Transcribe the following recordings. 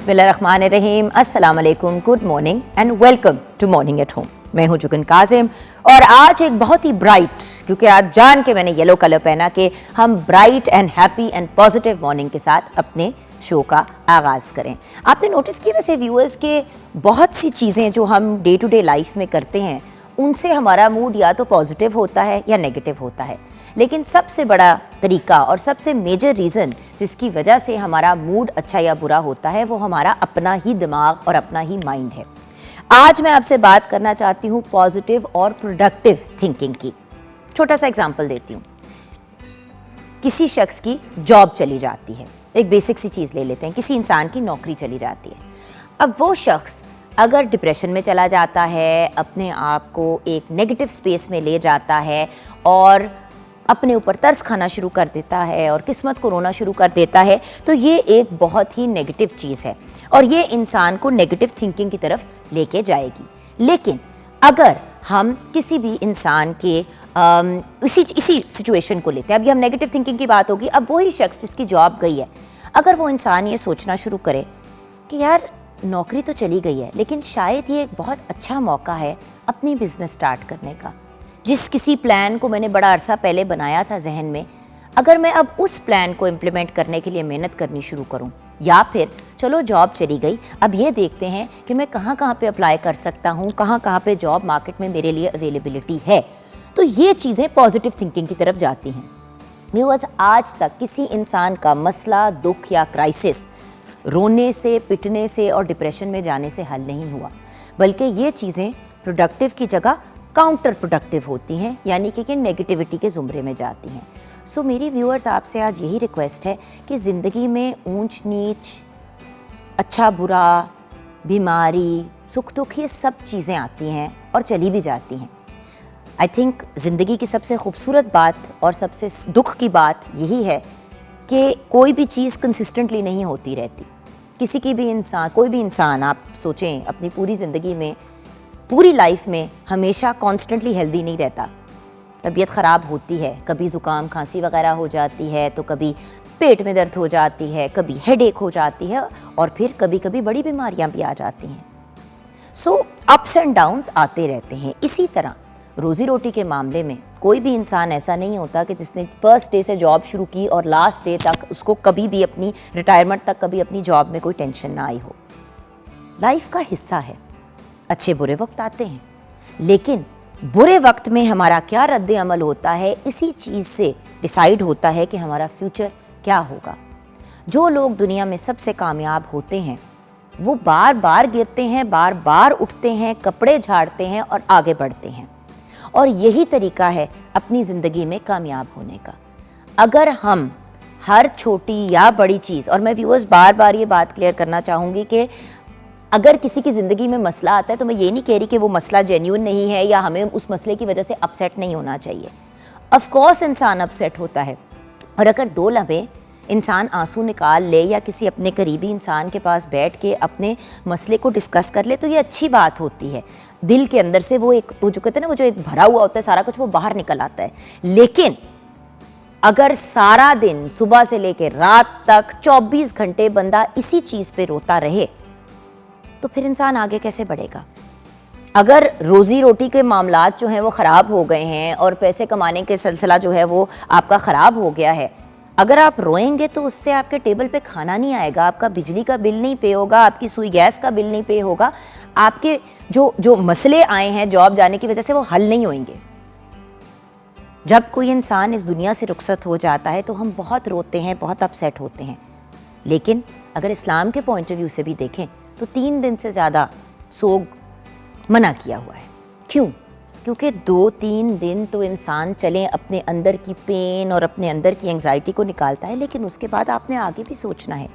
बिस्मिल्लाहिर्रहमानिर्रहीम, अस्सलाम वालेकुम, good morning and welcome to morning at home. मैं हूं जुगन काजिम और आज एक बहुत ही ब्राइट, क्योंकि आज जान के मैंने येलो कलर पहना कि हम bright and happy and positive morning के साथ अपने शो का आगाज़ करें। आपने नोटिस किया वैसे व्यूअर्स के बहुत सी चीज़ें जो हम डे टू डे लाइफ में करते हैं उनसे हमारा मूड या तो पॉजिटिव होता है या नेगेटिव होता है, लेकिन सबसे बड़ा तरीका और सबसे मेजर रीज़न जिसकी वजह से हमारा मूड अच्छा या बुरा होता है वो हमारा अपना ही दिमाग और अपना ही माइंड है। आज मैं आपसे बात करना चाहती हूँ पॉजिटिव और प्रोडक्टिव थिंकिंग की। छोटा सा एग्जांपल देती हूँ। किसी शख्स की जॉब चली जाती है, एक बेसिक सी चीज़ ले लेते हैं, किसी इंसान की नौकरी चली जाती है। अब वो शख्स अगर डिप्रेशन में चला जाता है, अपने आप को एक नेगेटिव स्पेस में ले जाता है और अपने ऊपर तरस खाना शुरू कर देता है और किस्मत को रोना शुरू कर देता है, तो ये एक बहुत ही नेगेटिव चीज़ है और ये इंसान को नेगेटिव थिंकिंग की तरफ लेके जाएगी। लेकिन अगर हम किसी भी इंसान के इसी सिचुएशन को लेते हैं, अभी हम नेगेटिव थिंकिंग की बात होगी, अब वही शख्स जिसकी जॉब गई है, अगर वो इंसान ये सोचना शुरू करे कि यार नौकरी तो चली गई है लेकिन शायद ये एक बहुत अच्छा मौका है अपनी बिजनेस स्टार्ट करने का, जिस किसी प्लान को मैंने बड़ा अरसा पहले बनाया था जहन में, अगर मैं अब उस प्लान को इम्प्लीमेंट करने के लिए मेहनत करनी शुरू करूं, या फिर चलो जॉब चली गई, अब ये देखते हैं कि मैं कहाँ कहाँ पे अप्लाई कर सकता हूँ, कहाँ कहाँ पे जॉब मार्केट में मेरे लिए अवेलेबिलिटी है, तो ये चीज़ें पॉजिटिव थिंकिंग की तरफ जाती हैं। व्यूअर्स, आज तक किसी इंसान का मसला, दुख या क्राइसिस रोने से, पिटने से और डिप्रेशन में जाने से हल नहीं हुआ, बल्कि ये चीज़ें प्रोडक्टिव की जगह काउंटर प्रोडक्टिव होती हैं, यानी कि नेगेटिविटी के ज़ुमरे में जाती हैं। सो मेरी व्यूअर्स आपसे आज यही रिक्वेस्ट है कि ज़िंदगी में ऊंच नीच, अच्छा बुरा, बीमारी, सुख दुख, ये सब चीज़ें आती हैं और चली भी जाती हैं। आई थिंक ज़िंदगी की सबसे खूबसूरत बात और सबसे दुख की बात यही है कि कोई भी चीज़ कंसिस्टेंटली नहीं होती रहती। किसी की भी इंसान, कोई भी इंसान आप सोचें अपनी पूरी ज़िंदगी में, पूरी लाइफ में हमेशा कॉन्स्टेंटली हेल्दी नहीं रहता। तबीयत ख़राब होती है, कभी ज़ुकाम खांसी वगैरह हो जाती है, तो कभी पेट में दर्द हो जाती है, कभी हेडेक हो जाती है और फिर कभी कभी बड़ी बीमारियां भी आ जाती हैं। सो अप्स एंड डाउन्स आते रहते हैं। इसी तरह रोज़ी रोटी के मामले में कोई भी इंसान ऐसा नहीं होता कि जिसने फर्स्ट डे से जॉब शुरू की और लास्ट डे तक उसको कभी भी अपनी रिटायरमेंट तक कभी अपनी जॉब में कोई टेंशन ना आई हो। लाइफ का हिस्सा है, अच्छे बुरे वक्त आते हैं, लेकिन बुरे वक्त में हमारा क्या रद्द अमल होता है, इसी चीज़ से डिसाइड होता है कि हमारा फ्यूचर क्या होगा। जो लोग दुनिया में सबसे कामयाब होते हैं वो बार बार गिरते हैं, बार बार उठते हैं, कपड़े झाड़ते हैं और आगे बढ़ते हैं, और यही तरीका है अपनी ज़िंदगी में कामयाब होने का। अगर हम हर छोटी या बड़ी चीज़, और मैं व्यूअर्स बार बार ये बात क्लियर करना चाहूँगी कि अगर किसी की ज़िंदगी में मसला आता है तो मैं ये नहीं कह रही कि वो मसला जेन्युइन नहीं है या हमें उस मसले की वजह से अपसेट नहीं होना चाहिए। ऑफ कोर्स इंसान अपसेट होता है, और अगर 2 लम्हे इंसान आंसू निकाल ले या किसी अपने करीबी इंसान के पास बैठ के अपने मसले को डिस्कस कर ले तो ये अच्छी बात होती है। दिल के अंदर से वो जो कहते हैं ना, वो जो एक भरा हुआ होता है सारा कुछ, वो बाहर निकल आता है। लेकिन अगर सारा दिन सुबह से लेकर रात तक 24 घंटे बंदा इसी चीज़ पे रोता रहे तो फिर इंसान आगे कैसे बढ़ेगा। अगर रोज़ी रोटी के मामलात जो हैं वो ख़राब हो गए हैं और पैसे कमाने के सिलसिला जो है वो आपका ख़राब हो गया है, अगर आप रोएंगे तो उससे आपके टेबल पे खाना नहीं आएगा, आपका बिजली का बिल नहीं पे होगा, आपकी सुई गैस का बिल नहीं पे होगा, आपके जो मसले आए हैं जॉब जाने की वजह से वो हल नहीं होंगे। जब कोई इंसान इस दुनिया से रुखसत हो जाता है तो हम बहुत रोते हैं, बहुत अपसेट होते हैं, लेकिन अगर इस्लाम के पॉइंट ऑफ व्यू से भी देखें तो 3 दिन से ज़्यादा सोग मना किया हुआ है। क्यों? क्योंकि 2-3 दिन तो इंसान चले अपने अंदर की पेन और अपने अंदर की एंग्जाइटी को निकालता है, लेकिन उसके बाद आपने आगे भी सोचना है।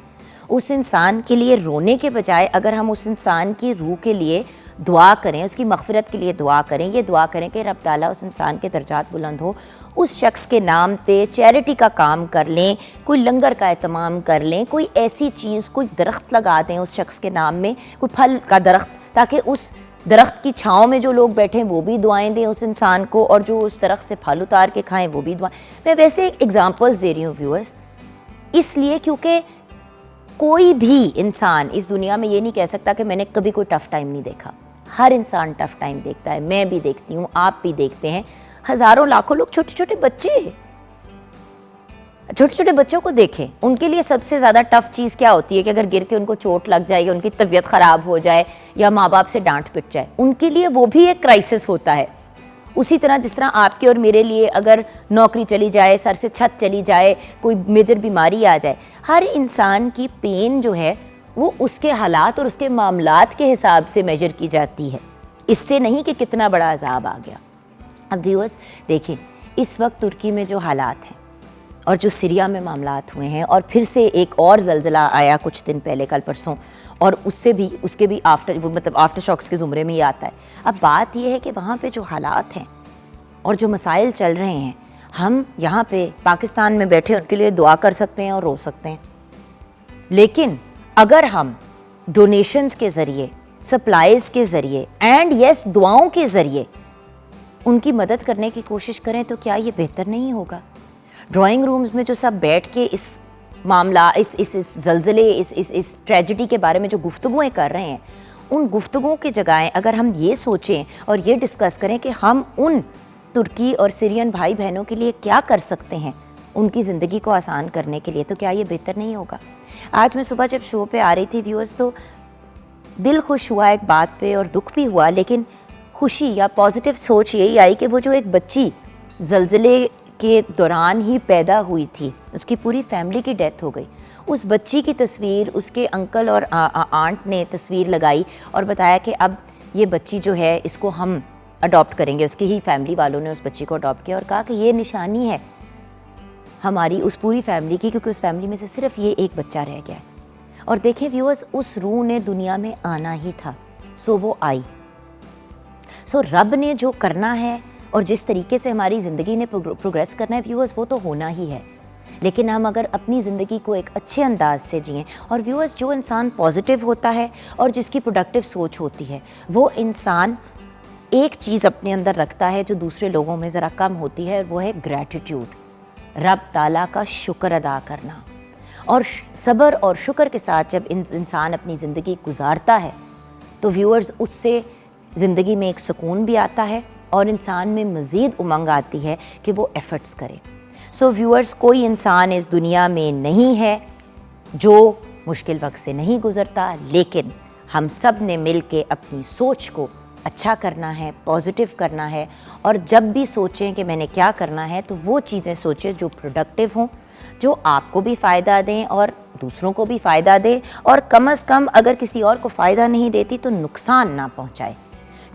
उस इंसान के लिए रोने के बजाय अगर हम उस इंसान की रूह के लिए दुआ करें, उसकी मग़फ़िरत के लिए दुआ करें, ये दुआ करें कि रब ताला उस इंसान के दर्जात बुलंद हो, उस शख्स के नाम पे चैरिटी का काम कर लें, कोई लंगर का एहतमाम कर लें, कोई ऐसी चीज़, कोई दरख्त लगा दें उस शख्स के नाम में, कोई फल का दरख्त, ताकि उस दरख्त की छाँव में जो लोग बैठे हैं वो भी दुआएं दें उस इंसान को, और जो उस दरख्त से फल उतार के खाएं वो भी दुआएं। मैं वैसे एक एग्जांपल्स दे रही हूँ व्यूअर्स, इसलिए क्योंकि कोई भी इंसान इस दुनिया में ये नहीं कह सकता कि मैंने कभी कोई टफ़ टाइम नहीं देखा। हर इंसान टफ़ टाइम देखता है, मैं भी देखती हूँ, आप भी देखते हैं। हज़ारों लाखों लोग, छोटे छोटे बच्चों को देखें, उनके लिए सबसे ज़्यादा टफ़ चीज़ क्या होती है कि अगर गिर के उनको चोट लग जाए या उनकी तबीयत ख़राब हो जाए या माँ बाप से डांट पिट जाए, उनके लिए वो भी एक क्राइसिस होता है। उसी तरह जिस तरह आपके और मेरे लिए अगर नौकरी चली जाए, सर से छत चली जाए, कोई मेजर बीमारी आ जाए, हर इंसान की पेन जो है वो उसके हालात और उसके मामलात के हिसाब से मेजर की जाती है, इससे नहीं कि कितना बड़ा अजाब आ गया। अब व्यूअर्स देखें, इस वक्त तुर्की में जो हालात हैं और जो सीरिया में मामलात हुए हैं, और फिर से एक और ज़लज़ला आया कुछ दिन पहले, कल परसों, और उसके भी आफ्टर शॉक्स के ज़ुमरे में ही आता है। अब बात यह है कि वहाँ पे जो हालात हैं और जो मसाइल चल रहे हैं, हम यहाँ पे पाकिस्तान में बैठे उनके लिए दुआ कर सकते हैं और रो सकते हैं, लेकिन अगर हम डोनेशंस के ज़रिए, सप्लाईज़ के ज़रिए एंड यस दुआओं के ज़रिए उनकी मदद करने की कोशिश करें तो क्या ये बेहतर नहीं होगा? ड्राइंग रूम्स में जो सब बैठ के इस मामला, इस ज़लज़ले, इस ट्रेजिडी के बारे में जो गुफ्तगुएं कर रहे हैं, उन गुफ्तगुओं की जगह अगर हम ये सोचें और ये डिस्कस करें कि हम उन तुर्की और सीरियन भाई बहनों के लिए क्या कर सकते हैं उनकी ज़िंदगी को आसान करने के लिए, तो क्या ये बेहतर नहीं होगा? आज मैं सुबह जब शो पे आ रही थी व्यूअर्स, तो दिल खुश हुआ एक बात पे और दुख भी हुआ, लेकिन खुशी या पॉजिटिव सोच यही आई कि वो जो एक बच्ची ज़लज़ले के दौरान ही पैदा हुई थी, उसकी पूरी फैमिली की डेथ हो गई। उस बच्ची की तस्वीर उसके अंकल और आंट ने तस्वीर लगाई और बताया कि अब ये बच्ची जो है इसको हम अडॉप्ट करेंगे। उसकी ही फैमिली वालों ने उस बच्ची को अडॉप्ट किया और कहा कि ये निशानी है हमारी उस पूरी फैमिली की, क्योंकि उस फैमिली में से सिर्फ ये एक बच्चा रह गया है। और देखें व्यूअर्स, उस रूह ने दुनिया में आना ही था, सो वो आई। सो रब ने जो करना है और जिस तरीके से हमारी ज़िंदगी ने प्रोग्रेस करना है व्यूअर्स, वो तो होना ही है। लेकिन हम अगर अपनी ज़िंदगी को एक अच्छे अंदाज से जिएं, और व्यूअर्स जो इंसान पॉजिटिव होता है और जिसकी प्रोडक्टिव सोच होती है, वो इंसान एक चीज़ अपने अंदर रखता है जो दूसरे लोगों में ज़रा कम होती है, वो है ग्रैटिट्यूड, रब ताला का शुक्र अदा करना। और सब्र और शुक्र के साथ जब इंसान अपनी ज़िंदगी गुजारता है तो व्यूअर्स उससे ज़िंदगी में एक सुकून भी आता है और इंसान में मज़ीद उमंग आती है कि वो एफ़र्ट्स करे। सो व्यूअर्स, कोई इंसान इस दुनिया में नहीं है जो मुश्किल वक्त से नहीं गुज़रता, लेकिन हम सब ने मिल के अपनी सोच को अच्छा करना है, पॉजिटिव करना है। और जब भी सोचें कि मैंने क्या करना है, तो वो चीज़ें सोचें जो प्रोडक्टिव हों, जो आपको भी फ़ायदा दें और दूसरों को भी फ़ायदा दें, और कम से कम अगर किसी और को फ़ायदा नहीं देती तो नुकसान ना पहुँचाए।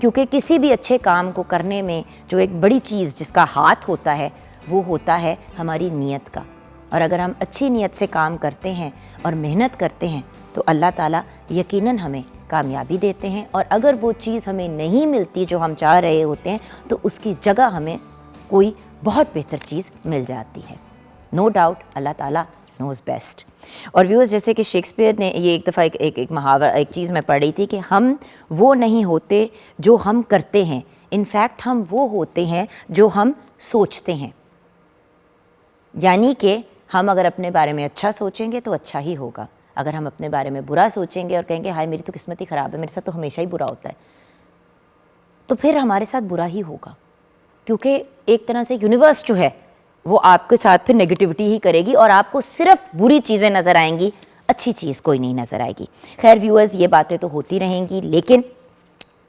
क्योंकि किसी भी अच्छे काम को करने में जो एक बड़ी चीज़ जिसका हाथ होता है वो होता है हमारी नीयत का। और अगर हम अच्छी नीयत से काम करते हैं और मेहनत करते हैं तो अल्लाह ताला यकीनन हमें कामयाबी देते हैं। और अगर वो चीज़ हमें नहीं मिलती जो हम चाह रहे होते हैं, तो उसकी जगह हमें कोई बहुत बेहतर चीज़ मिल जाती है। नो डाउट अल्लाह ताला नोज़ बेस्ट। और व्यूअर्स, जैसे कि शेक्सपियर ने ये एक दफ़ा एक मुहावरा, एक चीज़ मैं पढ़ रही थी कि हम वो नहीं होते जो हम करते हैं, इनफैक्ट हम वो होते हैं जो हम सोचते हैं। यानी कि हम अगर अपने बारे में अच्छा सोचेंगे तो अच्छा ही होगा, अगर हम अपने बारे में बुरा सोचेंगे और कहेंगे हाय मेरी तो किस्मत ही ख़राब है, मेरे साथ तो हमेशा ही बुरा होता है, तो फिर हमारे साथ बुरा ही होगा। क्योंकि एक तरह से यूनिवर्स जो है वो आपके साथ फिर नेगेटिविटी ही करेगी और आपको सिर्फ बुरी चीज़ें नज़र आएंगी, अच्छी चीज़ कोई नहीं नज़र आएगी। खैर व्यूअर्स, ये बातें तो होती रहेंगी, लेकिन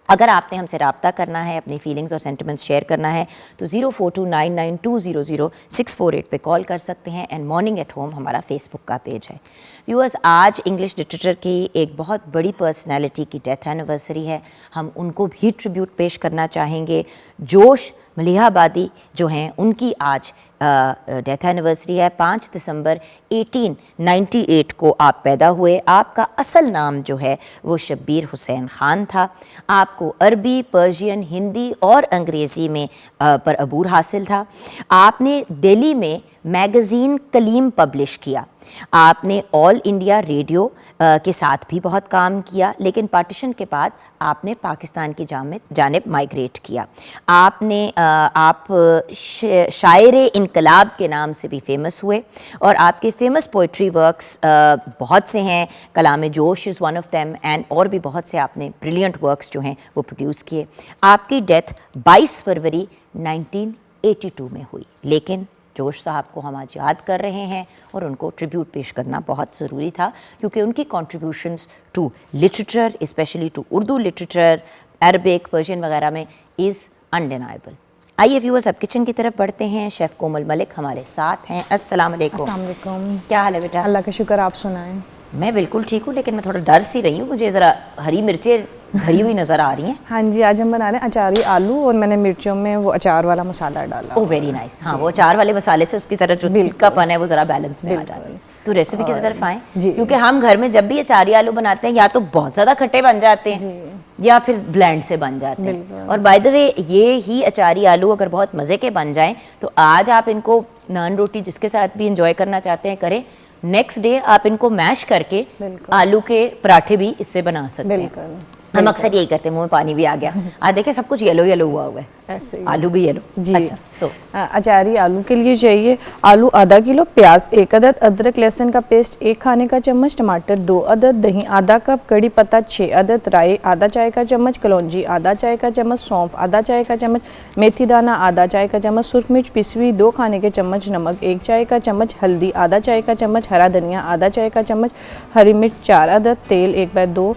अगर आपने हमसे रब्ता करना है, अपनी फीलिंग्स और सेंटिमेंट्स शेयर करना है, तो 042992000648 पे कॉल कर सकते हैं। एंड मॉर्निंग एट होम हमारा फेसबुक का पेज है। व्यूअर्स, आज इंग्लिश लिटरेचर की एक बहुत बड़ी पर्सनैलिटी की डेथ एनिवर्सरी है, हम उनको भी ट्रिब्यूट पेश करना चाहेंगे। जोश मलिहाबादी जो हैं उनकी आज डेथ एनिवर्सरी है। 5 दिसंबर 1898 को आप पैदा हुए। आपका असल नाम जो है वो शब्बीर हुसैन ख़ान था। आपको अरबी, पर्शियन, हिंदी और अंग्रेज़ी में पर अबूर हासिल था। आपने दिल्ली में मैगज़ीन कलीम पब्लिश किया। आपने ऑल इंडिया रेडियो के साथ भी बहुत काम किया, लेकिन पार्टीशन के बाद आपने पाकिस्तान की जानिब माइग्रेट किया। आप शायरे इनकलाब के नाम से भी फेमस हुए और आपके फेमस पोइट्री वर्क्स बहुत से हैं। कलाम जोश is one of them and और भी बहुत से आपने ब्रिलियंट वर्क्स जो हैं वो प्रोड्यूस किए। आपकी डेथ 22 फरवरी 1982 में हुई, लेकिन जोश साहब को हम आज याद कर रहे हैं और उनको ट्रिब्यूट पेश करना बहुत ज़रूरी था, क्योंकि उनकी contributions to literature, specially to Urdu literature, Arabic, Persian वगैरह में इज़ अनडिनाइबल। आइए व्यूअर्स, अब किचन की तरफ बढ़ते हैं। शेफ़ कोमल मलिक हमारे साथ हैं। अस्सलाम वालेकुम। क्या हाल है बेटा? अल्लाह का शुक्र, आप सुनाएं। मैं बिल्कुल ठीक हूँ, लेकिन मैं थोड़ा डर सी रही हूँ, मुझे ज़रा हरी मिर्चें भरी हुई नज़र आ रही हैं। हाँ जी, आज हम बना रहे हैं अचारी आलू और मैंने मिर्चों में वो अचार वाला मसाला डाला। Oh very nice. हाँ, वो अचार वाले मसाले से उसकी ज़रा जो तीखापन है वो ज़रा बैलेंस में आ जाता है। तो रेसिपी की तरफ आएँ, क्योंकि हम घर में जब भी अचारी आलू बनाते हैं या तो बहुत ज़्यादा खट्टे बन जाते हैं या फिर ब्लेंड से बन जाते हैं। और बाय द वे ये ही अचारी आलू अगर बहुत मज़े के बन जाएँ तो आज आप इनको नान रोटी जिसके साथ भी इंजॉय करना चाहते हैं करें। नेक्स्ट डे आप इनको मैश करके आलू के पराठे भी इससे बना सकते हैं। हम अक्सर यही करते हैं। मुंह में पानी भी आ गया। आज देखें सब कुछ येलो येलो हुआ है, ऐसे आलू भी येलो जी। अच्छा, अचारी आलू के लिए चाहिए आलू आधा किलो, प्याज 1 अदद, अदरक लहसुन का पेस्ट 1 खाने का चम्मच, टमाटर 2 अदद, दही आधा कप, कड़ी पत्ता 6 अदद, राई आधा चाय का चम्मच, कलौंजी आधा चाय का चम्मच, सौंफ आधा चाय का चम्मच, मेथी दाना आधा चाय का चम्मच, सुरख मिर्च पिसी हुई 2 खाने के चम्मच, नमक 1 चाय का चम्मच, हल्दी आधा चाय का चम्मच, हरा धनिया आधा चाय का चम्मच, हरी मिर्च 4 अदद, तेल 1/2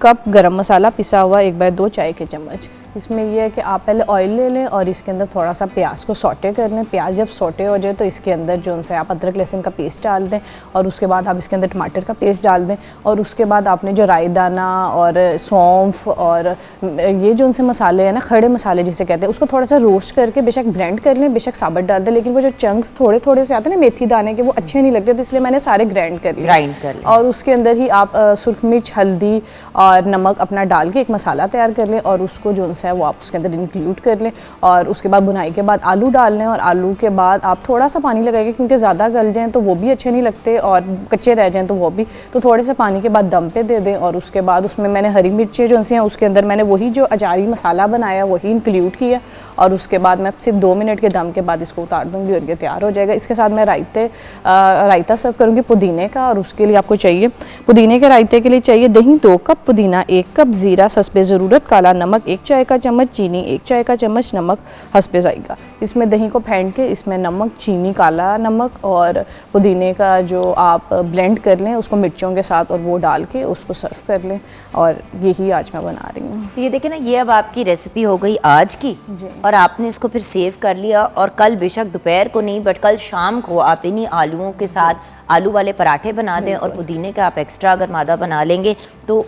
कप, गरम मसाला पिसा हुआ 1/2 चाय के चम्मच। इसमें यह है कि आप पहले ऑयल ले लें और इसके अंदर थोड़ा सा प्याज को सौटे कर लें। प्याज जब सौटे हो जाए तो इसके अंदर जो उनसे आप अदरक लहसुन का पेस्ट डाल दें और उसके बाद आप इसके अंदर टमाटर का पेस्ट डाल दें और उसके बाद आपने जो राई दाना और सौंफ और ये जो उनसे मसाले हैं ना, खड़े मसाले जिसे कहते हैं, उसको थोड़ा सा रोस्ट करके बेशक ब्लेंड कर लें, बेशक साबुत डाल दें, लेकिन वो जो चंक्स थोड़े थोड़े से आते हैं ना मेथी दाने के, वो अच्छे नहीं लगते, तो इसलिए मैंने सारे ग्राइंड कर लिए। और उसके अंदर ही आप सुरख मिर्च, हल्दी और नमक अपना डाल के एक मसाला तैयार कर लें और उसको जो उनसे है वो आप उसके अंदर इंक्लूड कर लें। और उसके बाद बुनाई के बाद आलू डाल लें और आलू के बाद आप थोड़ा सा पानी लगाएंगे, क्योंकि ज़्यादा गल जाएँ तो वो भी अच्छे नहीं लगते और कच्चे रह जाएँ तो वो भी, तो थोड़े से पानी के बाद दम पे दे दें। और उसके बाद उसमें मैंने हरी मिर्चें जो हैं उसके अंदर मैंने वही जो अचारी मसाला बनाया वही इंक्लूड किया और उसके बाद मैं सिर्फ 2 मिनट के दम के बाद इसको उतार दूँगी और ये तैयार हो जाएगा। इसके साथ मैं रायता सर्व करूँगी पुदीने का, और उसके लिए आपको चाहिए पुदीने के रायते के लिए चाहिए दही 2 कप, पुदीना 1 कप, ज़ीरा हस्बे ज़रूरत, काला नमक 1 चाय का चम्मच, चीनी 1 चाय का चम्मच, नमक हस्बे जायका। इसमें दही को फेंट के इसमें नमक, चीनी, काला नमक और पुदीने का जो आप ब्लेंड कर लें उसको मिर्चों के साथ और वो डाल के उसको सर्व कर लें, और यही आज मैं बना रही हूँ। तो ये देखें ना, ये अब आपकी रेसिपी हो गई आज की और आपने इसको फिर सेव कर लिया और कल बेशक दोपहर को नहीं बट कल शाम को आप इन्हीं आलूओं के साथ आलू वाले पराठे बना दें और पुदीने का आप एक्स्ट्रा अगर मादा बना लेंगे तो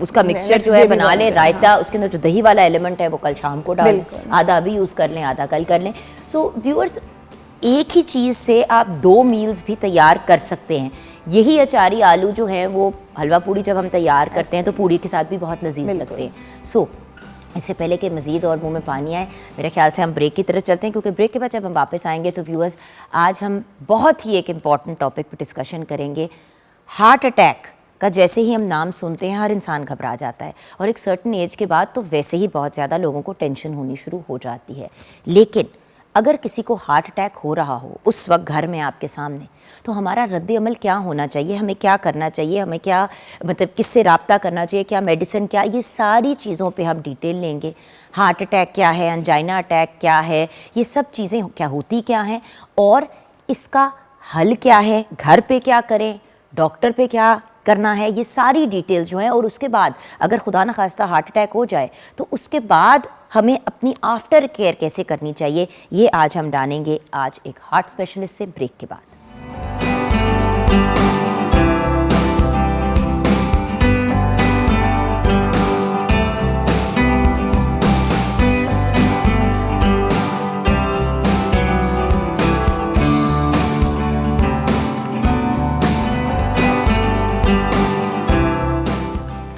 उसका मिक्सचर जो है बना लें, रायता, उसके अंदर जो दही वाला एलिमेंट है वो कल शाम को डालें, आधा अभी यूज़ कर लें, आधा कल कर लें। सो व्यूअर्स, एक ही चीज़ से आप 2 मील्स भी तैयार कर सकते हैं। यही अचारी आलू जो है वो हलवा पूड़ी जब हम तैयार करते हैं तो पूड़ी के साथ भी बहुत लजीज लगते हैं। सो इससे पहले कि मज़ीद और मुंह में पानी आए, मेरे ख्याल से हम ब्रेक की तरफ चलते हैं, क्योंकि ब्रेक के बाद जब हम वापस आएंगे तो व्यूअर्स आज हम बहुत ही एक इम्पॉर्टेंट टॉपिक पर डिस्कशन करेंगे। हार्ट अटैक का जैसे ही हम नाम सुनते हैं हर इंसान घबरा जाता है और एक सर्टन एज के बाद तो वैसे ही बहुत ज़्यादा लोगों को टेंशन होनी शुरू हो जाती है। लेकिन अगर किसी को हार्ट अटैक हो रहा हो उस वक्त घर में आपके सामने, तो हमारा रद्द अमल क्या होना चाहिए, हमें क्या करना चाहिए, हमें क्या मतलब किससे रब्ता करना चाहिए, क्या मेडिसिन, क्या, ये सारी चीज़ों पे हम डिटेल लेंगे। हार्ट अटैक क्या है, एंजाइना अटैक क्या है, ये सब चीज़ें क्या होती क्या हैं और इसका हल क्या है, घर पे क्या करें, डॉक्टर पे क्या करना है, ये सारी डिटेल्स जो हैं। और उसके बाद अगर खुदा न खास्ता हार्ट अटैक हो जाए तो उसके बाद हमें अपनी आफ्टर केयर कैसे करनी चाहिए, ये आज हम जानेंगे आज एक हार्ट स्पेशलिस्ट से ब्रेक के बाद।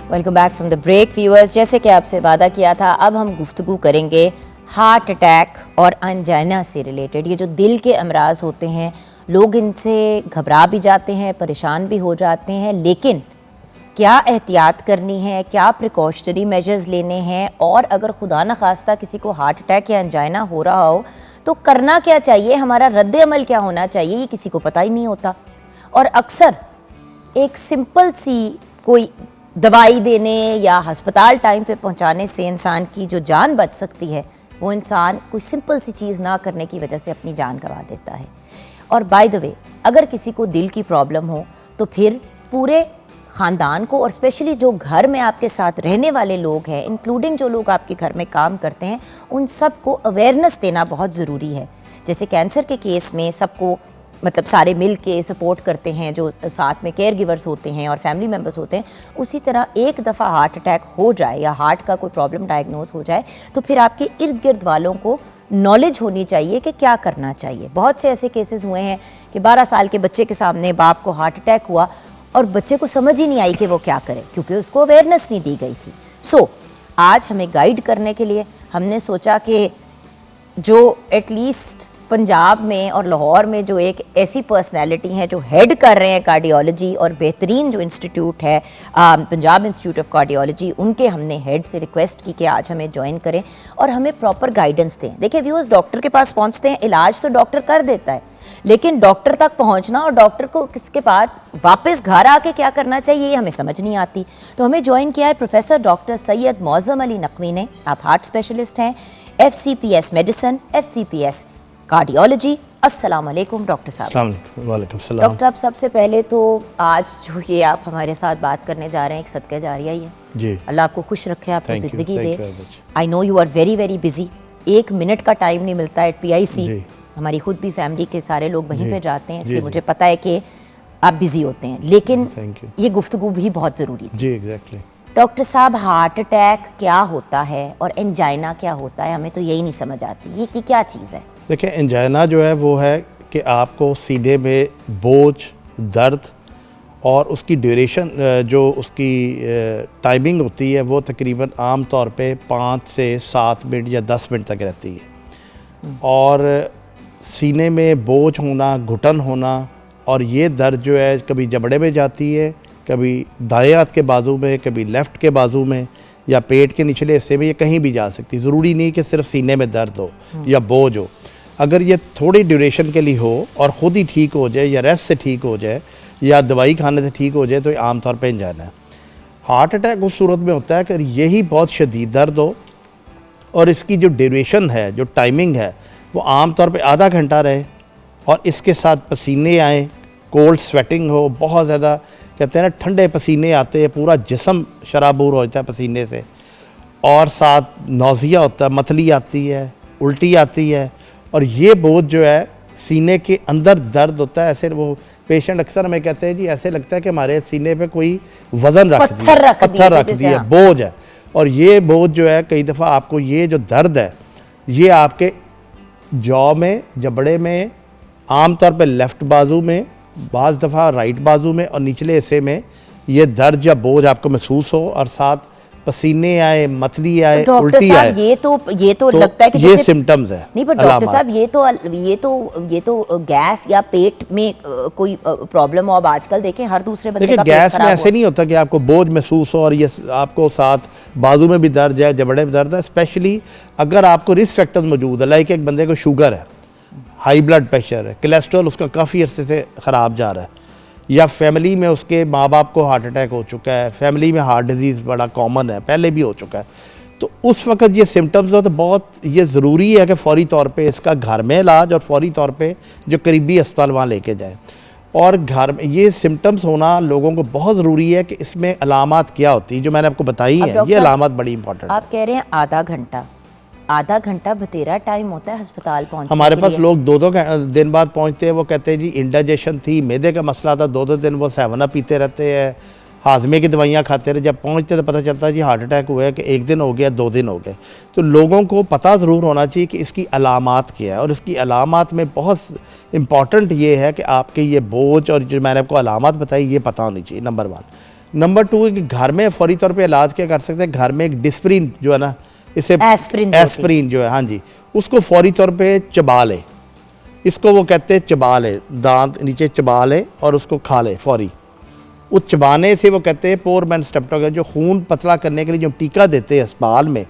Welcome back from the break viewers. जैसे कि आपसे वादा किया था, अब हम गुफ्तगू करेंगे हार्ट अटैक और अंजाइना से रिलेटेड, ये जो दिल के अमराज होते हैं, लोग इनसे घबरा भी जाते हैं, परेशान भी हो जाते हैं, लेकिन क्या एहतियात करनी है, क्या प्रिकॉशनरी मेजर्स लेने हैं, और अगर खुदा न खास्ता किसी को हार्ट अटैक या अंजाइना हो रहा हो तो करना क्या चाहिए, हमारा रद्द अमल क्या होना चाहिए, ये किसी को पता ही नहीं होता। और अक्सर एक सिंपल सी कोई दवाई देने या हस्पताल टाइम पे पहुंचाने से इंसान की जो जान बच सकती है, वो इंसान कोई सिंपल सी चीज़ ना करने की वजह से अपनी जान गंवा देता है। और बाय द वे, अगर किसी को दिल की प्रॉब्लम हो तो फिर पूरे ख़ानदान को, और स्पेशली जो घर में आपके साथ रहने वाले लोग हैं, इंक्लूडिंग जो लोग आपके घर में काम करते हैं, उन सबको अवेयरनेस देना बहुत ज़रूरी है। जैसे कैंसर के केस में सबको मतलब सारे मिल के सपोर्ट करते हैं, जो साथ में केयर गिवर्स होते हैं और फैमिली मेम्बर्स होते हैं, उसी तरह एक दफ़ा हार्ट अटैक हो जाए या हार्ट का कोई प्रॉब्लम डायग्नोज हो जाए तो फिर आपके इर्द गिर्द वालों को नॉलेज होनी चाहिए कि क्या करना चाहिए। बहुत से ऐसे केसेस हुए हैं कि 12 साल के बच्चे के सामने बाप को हार्ट अटैक हुआ और बच्चे को समझ ही नहीं आई कि वो क्या करे, क्योंकि उसको अवेयरनेस नहीं दी गई थी। सो आज हमें गाइड करने के लिए हमने सोचा कि जो एटलीस्ट पंजाब में और लाहौर में जो एक ऐसी पर्सनैलिटी हैं जो हेड कर रहे हैं कार्डियोलॉजी, और बेहतरीन जो इंस्टीट्यूट है पंजाब इंस्टीट्यूट ऑफ कार्डियोलॉजी, उनके हमने हेड से रिक्वेस्ट की कि आज हमें ज्वाइन करें और हमें प्रॉपर गाइडेंस दें। देखिए व्यूअर्स, डॉक्टर के पास पहुंचते हैं, इलाज तो डॉक्टर कर देता है, लेकिन डॉक्टर तक पहुंचना और डॉक्टर को किसके बाद वापस घर आके क्या करना चाहिए ये हमें समझ नहीं आती। तो हमें ज्वाइन किया है प्रोफेसर डॉक्टर सैयद मौज़म अली नकवी ने। आप हार्ट स्पेशलिस्ट हैं, FCPS मेडिसिन, FCPS कार्डियोलॉजी। अस्सलाम वालेकुम डॉक्टर साहब। वालेकुम सलाम। डॉक्टर साहब, सबसे पहले तो आज जो ये आप हमारे साथ बात करने जा रहे हैं, एक सदका जारिया ही है जी। अल्लाह आपको खुश रखे, आपको Thank you, ज़िंदगी thank you दे। very much। I know you are very very busy, 1 minute का टाइम नहीं मिलता है PIC। जी। हमारी खुद भी फैमिली के सारे लोग वहीं जी, पे जाते हैं, जी, इसलिए जी। मुझे पता है कि आप बिजी होते हैं, लेकिन Thank you। ये गुफ्तगू भी बहुत ज़रूरी थी। जी एग्जैक्टली। डॉक्टर साहब, हार्ट अटैक क्या होता है और एंजाइना क्या होता है, हमें तो यही नहीं समझ आती, ये क्या चीज़ है? देखिए, एंजाइना जो है वो है कि आपको सीने में बोझ, दर्द, और उसकी ड्यूरेशन जो उसकी टाइमिंग होती है वो तकरीबन आम तौर पे 5 से 7 मिनट या 10 मिनट तक रहती है। और सीने में बोझ होना, घुटन होना, और ये दर्द जो है कभी जबड़े में जाती है, कभी दाएं हाथ के बाजू में, कभी लेफ़्ट के बाजू में, या पेट के निचले हिस्से में, ये कहीं भी जा सकती है। ज़रूरी नहीं कि सिर्फ सीने में दर्द हो या बोझ हो। अगर ये थोड़ी ड्यूरेशन के लिए हो और ख़ुद ही ठीक हो जाए, या रेस्ट से ठीक हो जाए, या दवाई खाने से ठीक हो जाए, तो आम तौर पे एंजाइना है। हार्ट अटैक उस सूरत में होता है कि यही बहुत शदीद दर्द हो और इसकी जो ड्यूरेशन है, जो टाइमिंग है, वो आम तौर पे आधा घंटा रहे, और इसके साथ पसीने आए, कोल्ड स्वेटिंग हो, बहुत ज़्यादा कहते हैं ना ठंडे पसीने आते हैं, पूरा जिस्म शराबूर हो जाता है पसीने से, और साथ नौजिया होता है, मतली आती है, उल्टी आती है, और ये बोझ जो है सीने के अंदर दर्द होता है। ऐसे वो पेशेंट अक्सर हमें कहते हैं जी ऐसे लगता है कि हमारे सीने पे कोई वज़न रख दिया, पत्थर रख दिया, बोझ है। और ये बोझ जो है कई दफ़ा आपको ये जो दर्द है ये आपके जॉ में, जबड़े में, आम तौर पे लेफ़्ट बाजू में, बाज़ दफ़ा राइट बाजू में, और निचले हिस्से में ये दर्द या बोझ आपको महसूस हो, और साथ पसीने आए, मतली आए, उल्टी आए। ये तो लगता है कि ये सिम्टम्स है। नहीं, पर डॉक्टर साहब ये तो गैस या पेट में कोई प्रॉब्लम हो। अब आजकल देखें हर दूसरे बंदे का पेट गैस खराब में ऐसे नहीं होता कि आपको बोझ महसूस हो और ये आपको साथ बाजू में भी दर्द है, जबड़े में दर्द है। स्पेशली अगर आपको रिस्क फैक्टर्स मौजूद है, लाइक एक बंदे को शुगर है, हाई ब्लड प्रेशर है, कोलेस्ट्रॉल उसका काफ़ी अरसे से ख़राब जा रहा है, या फैमिली में उसके माँ बाप को हार्ट अटैक हो चुका है, फैमिली में हार्ट डिजीज़ बड़ा कॉमन है, पहले भी हो चुका है, तो उस वक्त ये सिम्टम्स हो तो बहुत ये ज़रूरी है कि फ़ौरी तौर पे इसका घर में इलाज और फ़ौरी तौर पे जो करीबी अस्पताल वहाँ लेके जाएं। और घर में ये सिम्टम्स होना लोगों को बहुत ज़रूरी है कि इसमें अलामात क्या होती है जो मैंने आपको बताई है। ये अलामात बड़ी इंपॉर्टेंट है। आप कह रहे हैं आधा घंटा बतेरा टाइम होता है अस्पताल पहुंचने हमारे के पास लिए। लोग 2-2 दिन बाद पहुंचते हैं, वो कहते हैं जी इंडाइजेशन थी, मैदे का मसला था, 2-2 दिन वो सेवना पीते रहते हैं, हाजमे की दवाइयाँ खाते रहे, जब पहुंचते तो पता चलता है जी हार्ट अटैक हुआ है कि 1 दिन हो गया, 2 दिन हो गए। तो लोगों को पता ज़रूर होना चाहिए कि इसकी अलामात क्या है, और इसकी अलामात में बहुत इम्पॉर्टेंट ये है कि आपके ये बोझ और जो मैंने आपको अलामात बताई ये पता होनी चाहिए, नंबर 1। नंबर 2 है कि घर में फ़ौरी तौर पर इलाज क्या कर सकते हैं। घर में एक डिस्प्रिन जो है ना, इससे एस्प्रिन जो होती है। एस्प्रिन जो है, हाँ जी, उसको फौरी तौर पे चबा ले। इसको वो कहते हैं चबा ले, दांत नीचे चबा ले और उसको खा ले फौरी। उस चबाने से वो कहते हैं पोरमैन स्ट्रेप्टोकोकस, जो खून पतला करने के लिए जो टीका देते हैं अस्पताल में,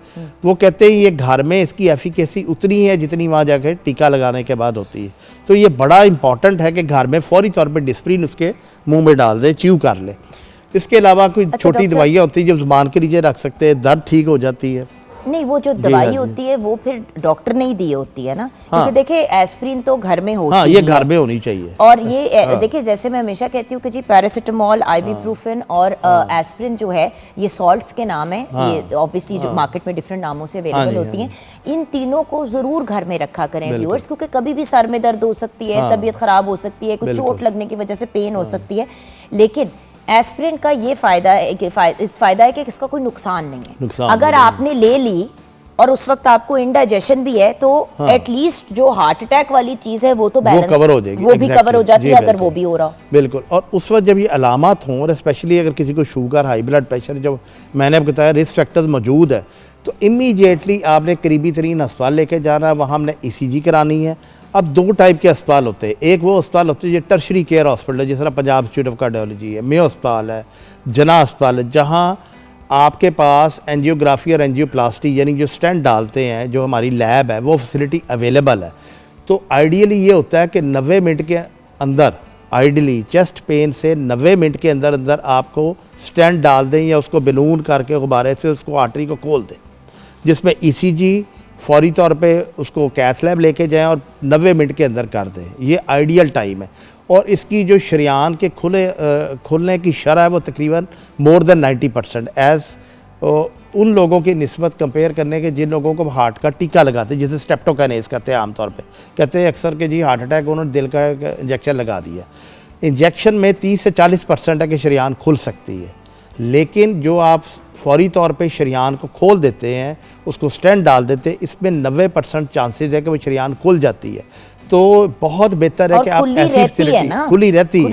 वो कहते हैं ये घर में इसकी एफिकेसी उतनी है जितनी वहाँ जाकर टीका लगाने के बाद होती है। तो ये बड़ा इंपॉर्टेंट है कि घर में फौरी तौर पे डिस्प्रिन उसके मुंह में डाल दे, च्यू कर ले। इसके अलावा कोई छोटी दवाइयाँ होती है जो ज़ुबान के नीचे रख सकते हैं, दर्द ठीक हो जाती है। नहीं, वो जो दवाई होती है वो फिर डॉक्टर ने ही दी होती है ना, क्योंकि देखिए एस्प्रिन तो घर में होती हाँ, ये घर में होनी चाहिए। और ये देखिए जैसे मैं हमेशा कहती हूँ कि जी पैरासिटामोल, आइबुप्रोफेन और एस्प्रिन जो है ये सॉल्ट्स के नाम है, ये ऑब्वियसली जो मार्केट में डिफरेंट नामों से अवेलेबल होती हैं। इन तीनों को जरूर घर में रखा करें व्यूअर्स, क्योंकि कभी भी सर में दर्द हो सकती है, तबीयत खराब हो सकती है, कुछ चोट लगने की वजह से पेन हो सकती है। लेकिन एस्प्रिन का ये फायदा है कि इसका कोई नुकसान नहीं है। अगर आपने ले ली और उस वक्त आपको इंडाइजेशन भी है तो एटलीस्ट जो हार्ट अटैक वाली चीज है वो तो बैलेंस कवर हो जाएगी, वो भी कवर हो जाती है अगर वो भी हो रहा हो। बिल्कुल। और उस वक्त जब ये अलामत हों, और स्पेशली अगर किसी को शुगर, हाई ब्लड प्रेशर, जब मैंने आपको बताया रिस्क फैक्टर्स मौजूद है, तो इमीडिएटली आपने करीबी तरीन अस्पताल लेके जाना है। वहाँ हमने ECG करानी है। अब 2 टाइप के अस्पताल होते हैं। एक वो अस्पताल होते हैं जो टर्शरी केयर हॉस्पिटल है, जिस तरह पंजाब इंस्टीट्यूट ऑफ कार्डियोलॉजी है, मेयो अस्पताल है, जना अस्पताल है, जहाँ आपके पास एंजियोग्राफी और एंजियोप्लास्टी यानी जो स्टेंट डालते हैं, जो हमारी लैब है, वो फैसिलिटी अवेलेबल है। तो आइडियली ये होता है कि 90 मिनट के अंदर, आइडियली चेस्ट पेन से 90 मिनट के अंदर अंदर आपको स्टेंट डाल दें या उसको बलून करके गुब्बारे से उसको आर्टरी को खोल दें, जिसमें ECG फौरी तौर पे उसको कैथ लैब लेके जाएं और 90 मिनट के अंदर कर दें। ये आइडियल टाइम है। और इसकी जो शरियान के खुलने की शरह है वो तकरीबन मोर देन 90% एज़ उन लोगों की निस्बत कंपेयर करने के जिन लोगों को हार्ट का टीका लगाते हैं, जिसे स्टेप्टोकाइनेज कहते हैं आमतौर पे। कहते हैं अक्सर कि जी हार्ट अटैक उन्होंने दिल का इंजेक्शन लगा दिया। इंजेक्शन में 30 से 40% है कि शरियान खुल सकती है, लेकिन जो आप फौरी तौर पे शरियान को खोल देते हैं, उसको स्टेंट डाल देते हैं, इसमें 90% चांसेस है कि वो शरियान खुल जाती है। तो बहुत बेहतर है कि आप ऐसी फैसिलिटी खुली रहती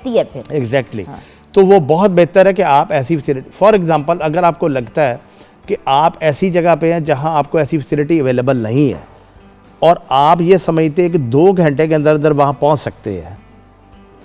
है फिर एग्जैक्टली। तो वो बहुत बेहतर है कि आप ऐसी फैसिलिटी, फॉर एग्जांपल अगर आपको लगता है कि आप ऐसी जगह पे हैं जहां आपको ऐसी फैसिलिटी अवेलेबल नहीं है और आप ये समझते हैं कि 2 घंटे के अंदर अंदर वहां पहुंच सकते हैं,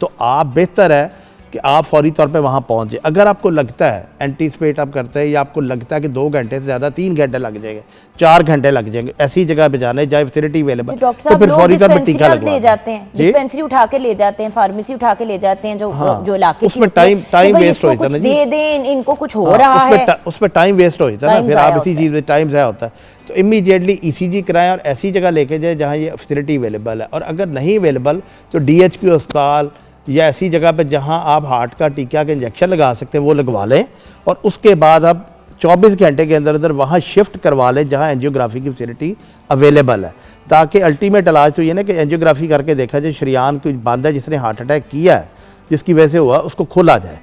तो आप बेहतर है कि आप फौरी तौर पे वहाँ पहुँच जाए। अगर आपको लगता है, एंटीसिपेट आप करते हैं, या आपको लगता है कि 2 घंटे से ज़्यादा 3 घंटे लग जाएंगे, 4 घंटे लग जाएंगे, ऐसी जगह पे जाना है जहाँ फैसिलिटी अवेलेबल, तो फिर फौरी तौर पे टीका लगवा जाते हैं, डिस्पेंसरी उठा के ले जाते हैं, फार्मेसी उठा के ले जाते हैं, जो इलाके उसमें टाइम वेस्ट होता है ना, दे दें इनको कुछ हो रहा है, उसमें टाइम वेस्ट होता है ना, फिर आप इसी चीज़ में टाइम ज़ाया होता है। तो इमीडिएटली ECG कराएं और ऐसी जगह लेके जाए जहाँ ये फैसिलिटी अवेलेबल है। और अगर नहीं अवेलेबल तो DHQ अस्पताल या ऐसी जगह पे जहां आप हार्ट का टीका के इंजेक्शन लगा सकते हैं वो लगवा लें, और उसके बाद आप 24 घंटे के अंदर अंदर वहां शिफ्ट करवा लें जहां एंजियोग्राफी की फैसिलिटी अवेलेबल है, ताकि अल्टीमेट इलाज तो ये ना कि एंजियोग्राफी करके देखा जाए शरियान कोई बंद है जिसने हार्ट अटैक किया है, जिसकी वजह से हुआ, उसको खोला जाए।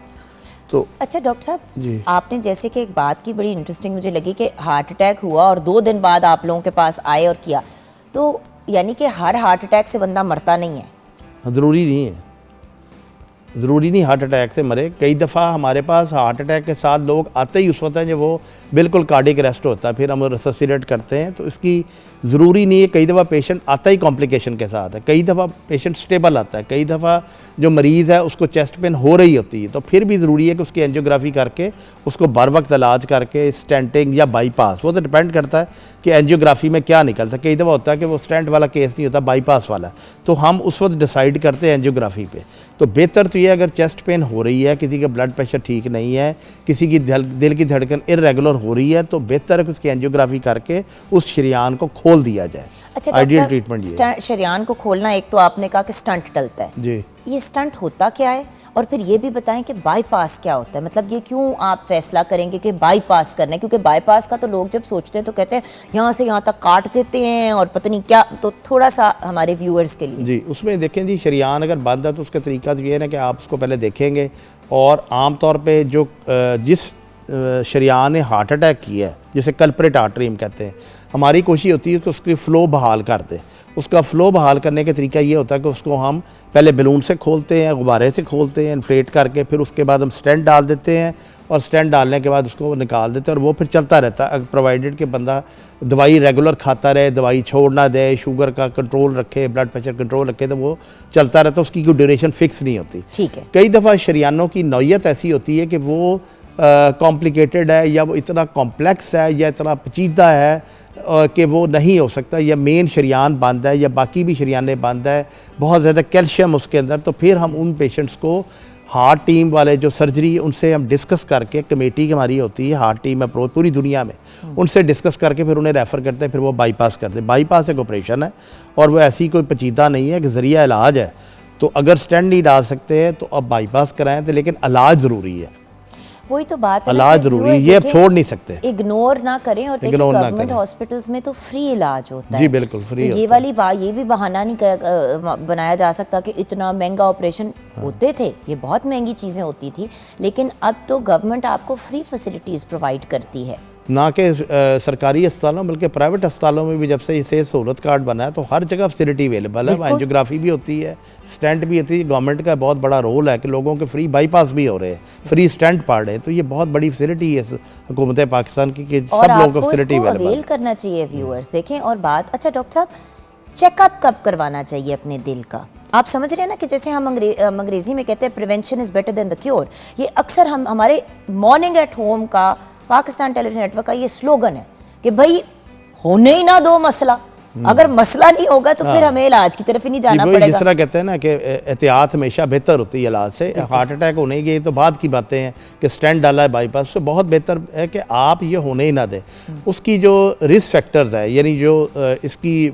तो अच्छा डॉक्टर साहब, आपने जैसे कि एक बात की बड़ी इंटरेस्टिंग मुझे लगी कि हार्ट अटैक हुआ और 2 दिन बाद आप लोगों के पास आए और किया, तो यानी कि हर हार्ट अटैक से बंदा मरता नहीं है? ज़रूरी नहीं है, ज़रूरी नहीं हार्ट अटैक से मरे। कई दफ़ा हमारे पास हार्ट अटैक के साथ लोग आते ही उस वक्त हैं जब वो बिल्कुल कार्डियक अरेस्ट होता है, फिर हम रिससिनेट करते हैं, तो इसकी ज़रूरी नहीं है। कई दफ़ा पेशेंट आता ही कॉम्प्लिकेशन के साथ है, कई दफ़ा पेशेंट स्टेबल आता है, कई दफ़ा जो मरीज़ है उसको चेस्ट पेन हो रही होती है, तो फिर भी ज़रूरी है कि उसकी एंजियोग्राफी करके उसको बर वक्त इलाज करके स्टेंटिंग या बाईपास, वो तो डिपेंड करता है कि एंजियोग्राफी में क्या निकलता है। कई दफ़ा होता है कि वो स्टेंट वाला केस नहीं होता, बाईपास वाला, तो हम उस वक्त डिसाइड करते हैं एंजियोग्राफी पे। तो बेहतर तो ये अगर चेस्ट पेन हो रही है, किसी का ब्लड प्रेशर ठीक नहीं है, किसी की दिल की धड़कन इर्रेगुलर हो रही है, तो बेहतर है कि उसकी एंजियोग्राफी करके उस शरियान को खोल दिया जाए। अच्छा, आइडियल ट्रीटमेंट ये शरियान को खोलना, एक तो आपने कहा कि स्टंट डलता है जी, ये स्टंट होता क्या है, और फिर ये भी बताएं कि बाईपास क्या होता है, मतलब ये क्यों आप फैसला करेंगे कि बाईपास करना है? क्योंकि बाईपास का तो लोग जब सोचते हैं तो कहते हैं यहाँ से यहाँ तक काट देते हैं और पता नहीं क्या, तो थोड़ा सा हमारे व्यूअर्स के लिए जी उसमें देखें जी, शरियान अगर बंद है तो उसका तरीका तो ये है ना कि आप उसको पहले देखेंगे, और आमतौर पर जो जिस शरियान ने हार्ट अटैक किया है, जिसे कल्परेट आर्टरी हम कहते हैं, हमारी कोशिश होती है कि उसकी फ़्लो बहाल कर दें। उसका फ़्लो बहाल करने का तरीका ये होता है कि उसको हम पहले बलून से खोलते हैं, गुब्बारे से खोलते हैं, इन्फ्लेट करके, फिर उसके बाद हम स्टेंट डाल देते हैं और स्टेंट डालने के बाद उसको निकाल देते हैं और वो फिर चलता रहता है, प्रोवाइडेड कि बंदा दवाई रेगुलर खाता रहे, दवाई छोड़ ना दे, शुगर का कंट्रोल रखे, ब्लड प्रेशर कंट्रोल रखे, तो वो चलता रहता है, उसकी कोई ड्यूरेशन फिक्स नहीं होती। ठीक है। कई दफ़ा शरियानों की नौयत ऐसी होती है कि वो कॉम्प्लिकेटेड है या वो इतना कॉम्प्लेक्स है या इतना पेचीदा है कि वो नहीं हो सकता, या मेन शरियान बंद है या बाकी भी शरियाने बंद है, बहुत ज़्यादा कैल्शियम उसके अंदर, तो फिर हम उन पेशेंट्स को हार्ट टीम वाले जो सर्जरी उनसे हम डिस्कस करके, कमेटी हमारी होती है हार्ट टीम अप्रोच पूरी दुनिया में, उनसे डिस्कस करके फिर उन्हें रेफ़र करते हैं, फिर वो बाईपास करते हैं। बाईपास एक ऑपरेशन है और वो ऐसी कोई पेचीदा नहीं है कि ज़रिया इलाज है, तो अगर स्टेंट नहीं डाल सकते हैं तो अब बाईपास कराएं, तो लेकिन इलाज ज़रूरी है, वही तो बात है, इलाज ज़रूरी है, ये आप छोड़ नहीं सकते, इग्नोर ना करें। और देखिए गवर्नमेंट हॉस्पिटल्स में तो फ्री इलाज होता है। जी बिल्कुल फ्री। तो ये वाली बात, ये भी बहाना नहीं बनाया जा सकता कि इतना महंगा ऑपरेशन होते थे, ये बहुत महंगी चीज़ें होती थी, लेकिन अब तो गवर्नमेंट आपको फ्री फैसिलिटीज़ प्रोवाइड करती है, ना कि सरकारी अस्पतालों बल्कि प्राइवेट अस्पतालों में भी। जब से इसे सहूलत कार्ड बना है तो हर जगह फैसिलिटी अवेलेबल है, वहाँ एंजियोग्राफी भी होती है, स्टेंट भी होती है। गवर्नमेंट का बहुत बड़ा रोल है कि लोगों के फ्री बाईपास भी हो रहे हैं, फ्री स्टेंट पड़ रहे हैं, तो ये बहुत बड़ी फैसिलिटी है हुकूमत पाकिस्तान की कि सब लोगों को फैसिलिटी अवेल करना चाहिए व्यूअर्स। देखें और बात, अच्छा डॉक्टर साहब, चेकअप कब करवाना चाहिए अपने दिल का? आप समझ रहे हैं ना कि जैसे हम अंग्रेजी में कहते हैं prevention is better than the cure, ये अक्सर हम हमारे मॉर्निंग एट होम का, पाकिस्तान टेलीविजन नेटवर्क का ये स्लोगन है कि भाई होने ही ना दो मसला, अगर मसला नहीं होगा तो फिर हमें इलाज की तरफ ही नहीं जाना पड़ेगा। जिस तरह कहते हैं ना कि एहतियात हमेशा बेहतर होती है इलाज से। हार्ट अटैक होने की तो बाद की बातें हैं कि स्टेंट डाला है बाईपास, से बहुत बेहतर है कि आप ये होने ही ना दें। उसकी जो रिस्क फैक्टर्स है, यानी जो इसकी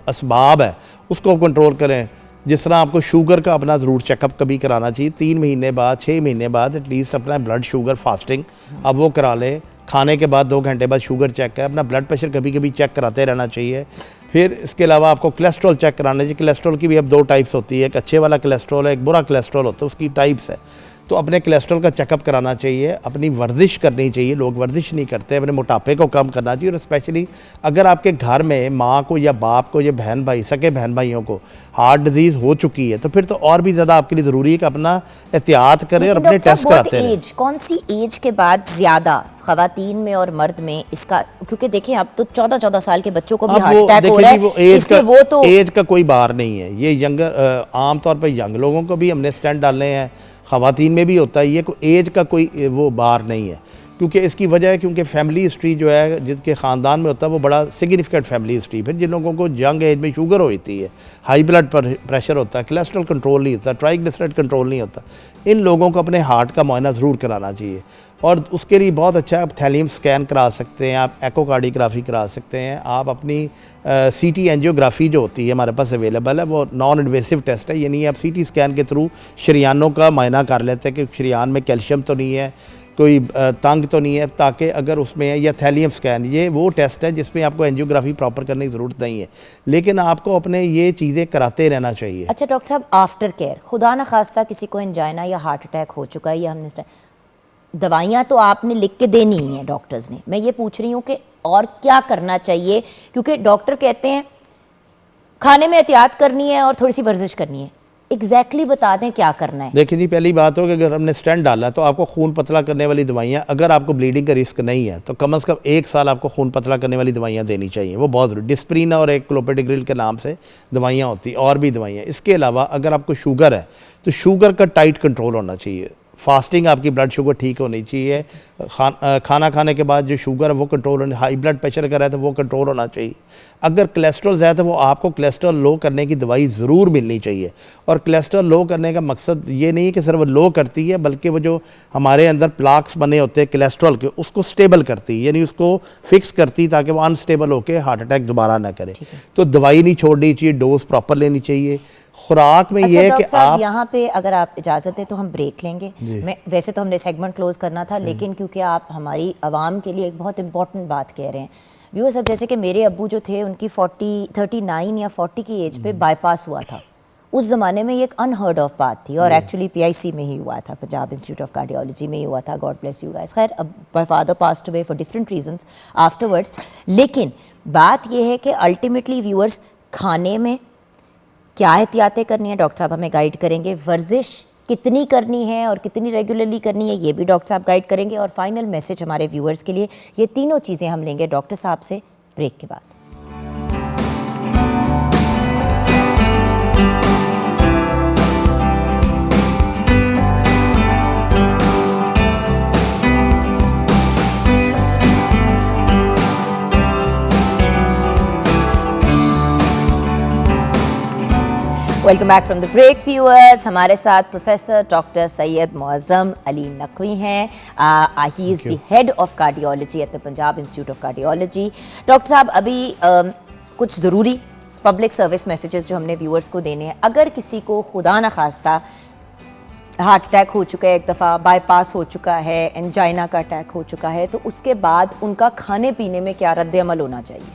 असबाब है, उसको कंट्रोल करें। जिस तरह आपको शुगर का अपना ज़रूर चेकअप कभी कराना चाहिए, 3 महीने बाद, 6 महीने बाद एटलीस्ट अपना ब्लड शुगर फास्टिंग अब वो करा लें। खाने के बाद 2 घंटे बाद शुगर चेक है, अपना ब्लड प्रेशर कभी कभी चेक कराते रहना चाहिए। फिर इसके अलावा आपको कोलेस्ट्रॉल चेक कराना चाहिए। कोलेस्ट्रॉल की भी अब 2 टाइप्स होती है, एक अच्छे वाला कोलेस्ट्रॉल है, एक बुरा कोलेस्ट्रॉल होता है, उसकी टाइप्स है। तो अपने कोलेस्ट्रॉल का चेकअप कराना चाहिए, अपनी वर्जिश करनी चाहिए, लोग वर्जिश नहीं करते, अपने मोटापे को कम करना चाहिए। और स्पेशली अगर आपके घर में माँ को या बाप को या बहन भाई, सके बहन भाइयों को हार्ट डिजीज़ हो चुकी है, तो फिर तो और भी ज़्यादा आपके लिए ज़रूरी है कि अपना एहतियात करें और अपने टेस्ट कराते रहें। कौन सी एज के बाद ज़्यादा खवातीन में और मर्द में इसका, क्योंकि देखिए अब तो 14-14 साल के बच्चों को भी हार्ट अटैक हो रहा है, इसलिए वो तो एज का कोई बार नहीं है। ये यंगर आमतौर पर यंग लोगों को भी हमने स्टेंट डालने हैं, ख़वातीन में भी होता है, ये कोई एज का कोई वो बार नहीं है। क्योंकि इसकी वजह है क्योंकि फैमिली हिस्ट्री जो है जिनके ख़ानदान में होता है वो बड़ा सिग्निफिकेंट फैमिली हिस्ट्री। फिर जिन लोगों को यंग एज में शुगर होती है, हाई ब्लड प्रेशर होता है, कोलेस्ट्रॉल कंट्रोल नहीं होता, ट्राइग्लिसराइड कंट्रोल नहीं होता, इन लोगों को अपने हार्ट का मुआयना ज़रूर कराना चाहिए। और उसके लिए बहुत अच्छा है, आप थैलियम स्कैन करा सकते हैं, आप एकोकार्डियोग्राफी करा सकते हैं, आप अपनी सीटी एंजियोग्राफी जो होती है हमारे पास अवेलेबल है, वो नॉन इन्वेसिव टेस्ट है, यानी आप सीटी स्कैन के थ्रू शरियानों का मुआयना कर लेते हैं कि शरियान में कैल्शियम तो नहीं है, कोई तंग तो नहीं है, ताकि अगर उसमें है, या थैलियम स्कैन, ये वो टेस्ट है जिसमें आपको एंजियोग्राफी प्रॉपर करने की ज़रूरत नहीं है, लेकिन आपको अपने ये चीज़ें कराते रहना चाहिए। अच्छा डॉक्टर साहब, आफ्टर केयर, खुदा न खास्ता किसी को एंजाइना या हार्ट अटैक हो चुका है, या हमने दवाइयाँ तो आपने लिख के देनी ही है डॉक्टर्स ने, मैं ये पूछ रही हूँ कि और क्या करना चाहिए? क्योंकि डॉक्टर कहते हैं खाने में एहतियात करनी है और थोड़ी सी वर्जिश करनी है, एग्जैक्टली बता दें क्या करना है। देखिए जी, पहली बात हो कि अगर हमने स्टेंट डाला तो आपको खून पतला करने वाली दवाइयाँ, अगर आपको ब्लीडिंग का रिस्क नहीं है तो कम से कम 1 साल आपको खून पतला करने वाली दवाइयाँ देनी चाहिए, वो बहुत ज़रूरी। डिस्प्रिन और एक क्लोपेडिग्रिल के नाम से दवाइयाँ होती हैं, और भी दवाइयाँ। इसके अलावा अगर आपको शुगर है तो शुगर का टाइट कंट्रोल होना चाहिए, फास्टिंग, आपकी ब्लड शुगर ठीक होनी चाहिए, खाना खाने के बाद जो शुगर है वो कंट्रोल होनी, हाई ब्लड प्रेशर का रहता है वो कंट्रोल होना चाहिए। अगर कोलेस्ट्रॉल ज़्यादा है वो आपको कोलेस्ट्रॉल लो करने की दवाई ज़रूर मिलनी चाहिए। और कोलेस्ट्रॉल लो करने का मकसद ये नहीं है कि सिर्फ लो करती है, बल्कि वो जो हमारे अंदर प्लाक्स बने होते हैं कोलेस्ट्रॉल के, उसको स्टेबल करती है, यानी उसको फिक्स करती है ताकि वो अनस्टेबल होकर हार्ट अटैक दोबारा ना करे। तो दवाई नहीं छोड़नी चाहिए, डोज प्रॉपर लेनी चाहिए। खुराक में ये है कि आप यहाँ पे अगर आप इजाज़त है तो हम ब्रेक लेंगे। मैं वैसे तो हमने सेगमेंट क्लोज करना था, लेकिन क्योंकि आप हमारी आवाम के लिए एक बहुत इंपॉर्टेंट बात कह रहे हैं व्यूअर्स, अब जैसे कि मेरे अब्बू जो थे उनकी 39 या 40 की एज पे बाईपास हुआ था। उस ज़माने में ये एक अनहर्ड ऑफ बात थी, और एक्चुअली PIC में ही हुआ था, पंजाब इंस्टीट्यूट ऑफ कार्डियोलॉजी में ही हुआ था। God bless you guys. खैर, अब my father passed away for different reasons afterwards. लेकिन बात यह है कि अल्टीमेटली व्यूअर्स, खाने में क्या एहतियातें करनी है, डॉक्टर साहब हमें गाइड करेंगे। वर्जिश कितनी करनी है और कितनी रेगुलरली करनी है ये भी डॉक्टर साहब गाइड करेंगे। और फाइनल मैसेज हमारे व्यूअर्स के लिए, ये तीनों चीज़ें हम लेंगे डॉक्टर साहब से ब्रेक के बाद। Welcome back from the break viewers. हमारे साथ प्रोफेसर डॉक्टर सैयद मुअज़्ज़म अली नकवी हैं। He is the head of cardiology at the Punjab institute of cardiology. Doctor साहब, अभी कुछ ज़रूरी पब्लिक सर्विस मैसेजेस जो हमने व्यूअर्स को देने हैं। अगर किसी को खुदा न खास्ता हार्ट अटैक हो चुका है, एक दफ़ा बाईपास हो चुका है, एंजाइना का अटैक हो चुका है, तो उसके बाद उनका खाने पीने में क्या रद्द अमल होना चाहिए?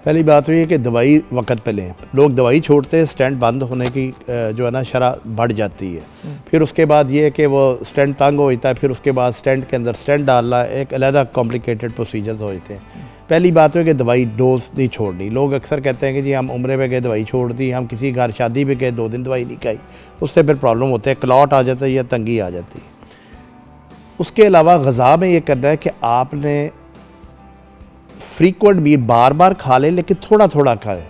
पहली बात तो ये कि दवाई वक्त पे लें। लोग दवाई छोड़ते हैं, स्टेंट बंद होने की जो है ना शरह बढ़ जाती है। फिर उसके बाद ये है कि वो स्टेंट तंग हो जाता है, फिर उसके बाद स्टेंट के अंदर स्टेंट डालना एक अलहदा कॉम्प्लिकेटेड प्रोसीजर्स हो जाते हैं। पहली बात तो है कि दवाई डोज नहीं छोड़नी। लोग अक्सर कहते हैं कि जी हम उम्रे पे गए दवाई छोड़ दी, हम किसी घर शादी पे गए 2 दिन दवाई नहीं खाई, उससे फिर प्रॉब्लम होते हैं, क्लॉट आ जाता है या तंगी आ जाती है। उसके अलावा ग़ज़ा में ये करना है कि आपने फ्रीक्वेंट मील बार बार खा लें, लेकिन थोड़ा थोड़ा खाएं।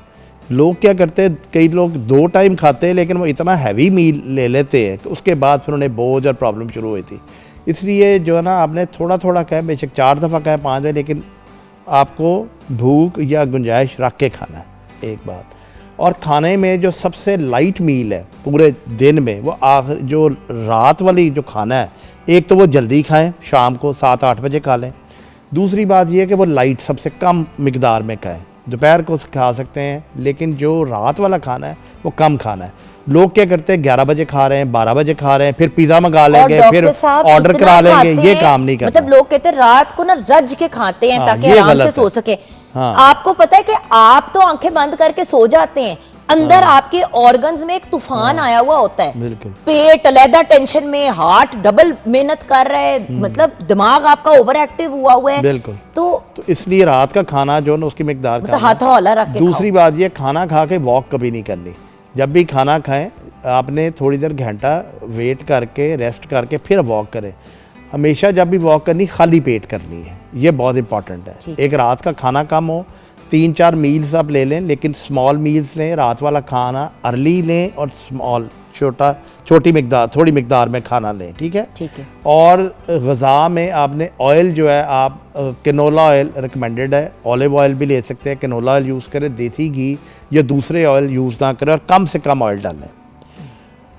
लोग क्या करते हैं, कई लोग 2 टाइम खाते हैं लेकिन वो इतना हैवी मील ले लेते हैं कि उसके बाद फिर उन्हें बोझ और प्रॉब्लम शुरू हुई थी। इसलिए जो है ना आपने थोड़ा थोड़ा खाएं, बेशक 4 दफ़ा खाएं, 5 दफ़ा, लेकिन आपको भूख या गुंजाइश रख के खाना है एक बात। और खाने में जो सबसे लाइट मील है पूरे दिन में, वो आखिर जो रात वाली जो खाना है, एक तो वो जल्दी खाएं, शाम को 7-8 बजे खा लें। दूसरी बात यह है कि वो लाइट सबसे कम मिकदार में खाएं। दोपहर को खा सकते हैं, लेकिन जो रात वाला खाना है वो कम खाना है। लोग क्या करते हैं 11 बजे खा रहे हैं, 12 बजे खा रहे हैं, फिर पिज़्ज़ा मंगा लेंगे, फिर ऑर्डर करा लेंगे। ये काम नहीं करना। मतलब लोग कहते हैं रात को ना रज के खाते हैं ताकि आराम से सो सके। हाँ। आपको पता है कि आप तो आंखें बंद करके सो जाते हैं, अंदर आपके ऑर्गन्स में एक तूफान आया हुआ होता है। बिल्कुल। पेट अलहदा टेंशन में, हार्ट डबल मेहनत कर रहा है, मतलब दिमाग आपका ओवर एक्टिव हुआ है। बिल्कुल। तो इसलिए रात का खाना जो है ना उसकी मिकदार मतलब हाथ हौला रख के दूसरी बात ये, खाना खा के वॉक कभी नहीं करनी। जब भी खाना खाएं आपने थोड़ी देर घंटा वेट करके रेस्ट करके फिर वॉक करें। हमेशा जब भी वॉक करनी खाली पेट करनी है, ये बहुत इंपॉर्टेंट है। एक रात का खाना कम हो, 3-4 मील्स आप ले लें, लेकिन स्मॉल मील्स लें। रात वाला खाना अर्ली लें और छोटी मिकदार, थोड़ी मिकदार में खाना लें, ठीक है। और ग़ज़ा में आपने ऑयल जो है, आप कैनोला ऑयल रिकमेंडेड है, ऑलिव ऑयल भी ले सकते हैं, कैनोला ऑयल यूज़ करें, देसी घी या दूसरे ऑयल यूज़ ना करें, और कम से कम ऑयल डालें।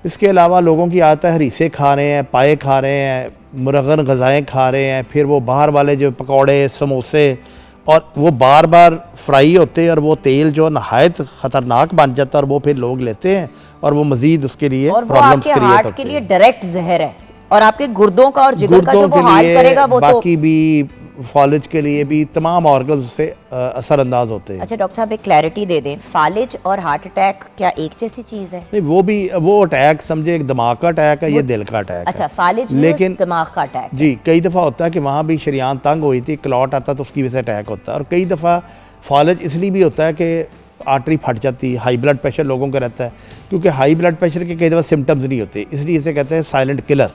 इसके अलावा लोगों की आदत है हरीसे खा रहे हैं, पाए खा रहे हैं, मुरगन ग़ज़ाएँ खा रहे हैं, फिर वो बाहर वाले जो पकौड़े समोसे, और वो बार बार फ्राई होते हैं और वो तेल जो नहायत ख़तरनाक बन जाता है, और वो फिर लोग लेते हैं और वो मज़ीद उसके लिए प्रॉब्लम्स क्रिएट होते हैं। हार्ट के लिए डायरेक्ट जहर है, और आपके गुर्दों का और जिगर का जो वो हाल करेगा वो बाकी भी फालिज के लिए भी तमाम ऑर्गन्स उससे असरअंदाज होते हैं। अच्छा डॉक्टर साहब, एक क्लैरिटी दे दें, फालिज और हार्ट अटैक क्या एक जैसी चीज़ है? नहीं, वो अटैक समझे एक दिमाग का अटैक है, ये दिल का अटैक है। अच्छा, फालिज लेकिन दिमाग का अटैक जी, कई दफ़ा होता है कि वहाँ भी शरीयान तंग हुई थी, क्लॉट आता तो उसकी वजह से अटैक होता है। और कई दफ़ा फालिज इसलिए भी होता है कि आर्टरी फट जाती है। हाई ब्लड प्रेशर लोगों का रहता है, क्योंकि हाई ब्लड प्रेशर के कई दफ़ा सिम्टम्स नहीं होते, इसलिए इसे कहते हैं साइलेंट किलर,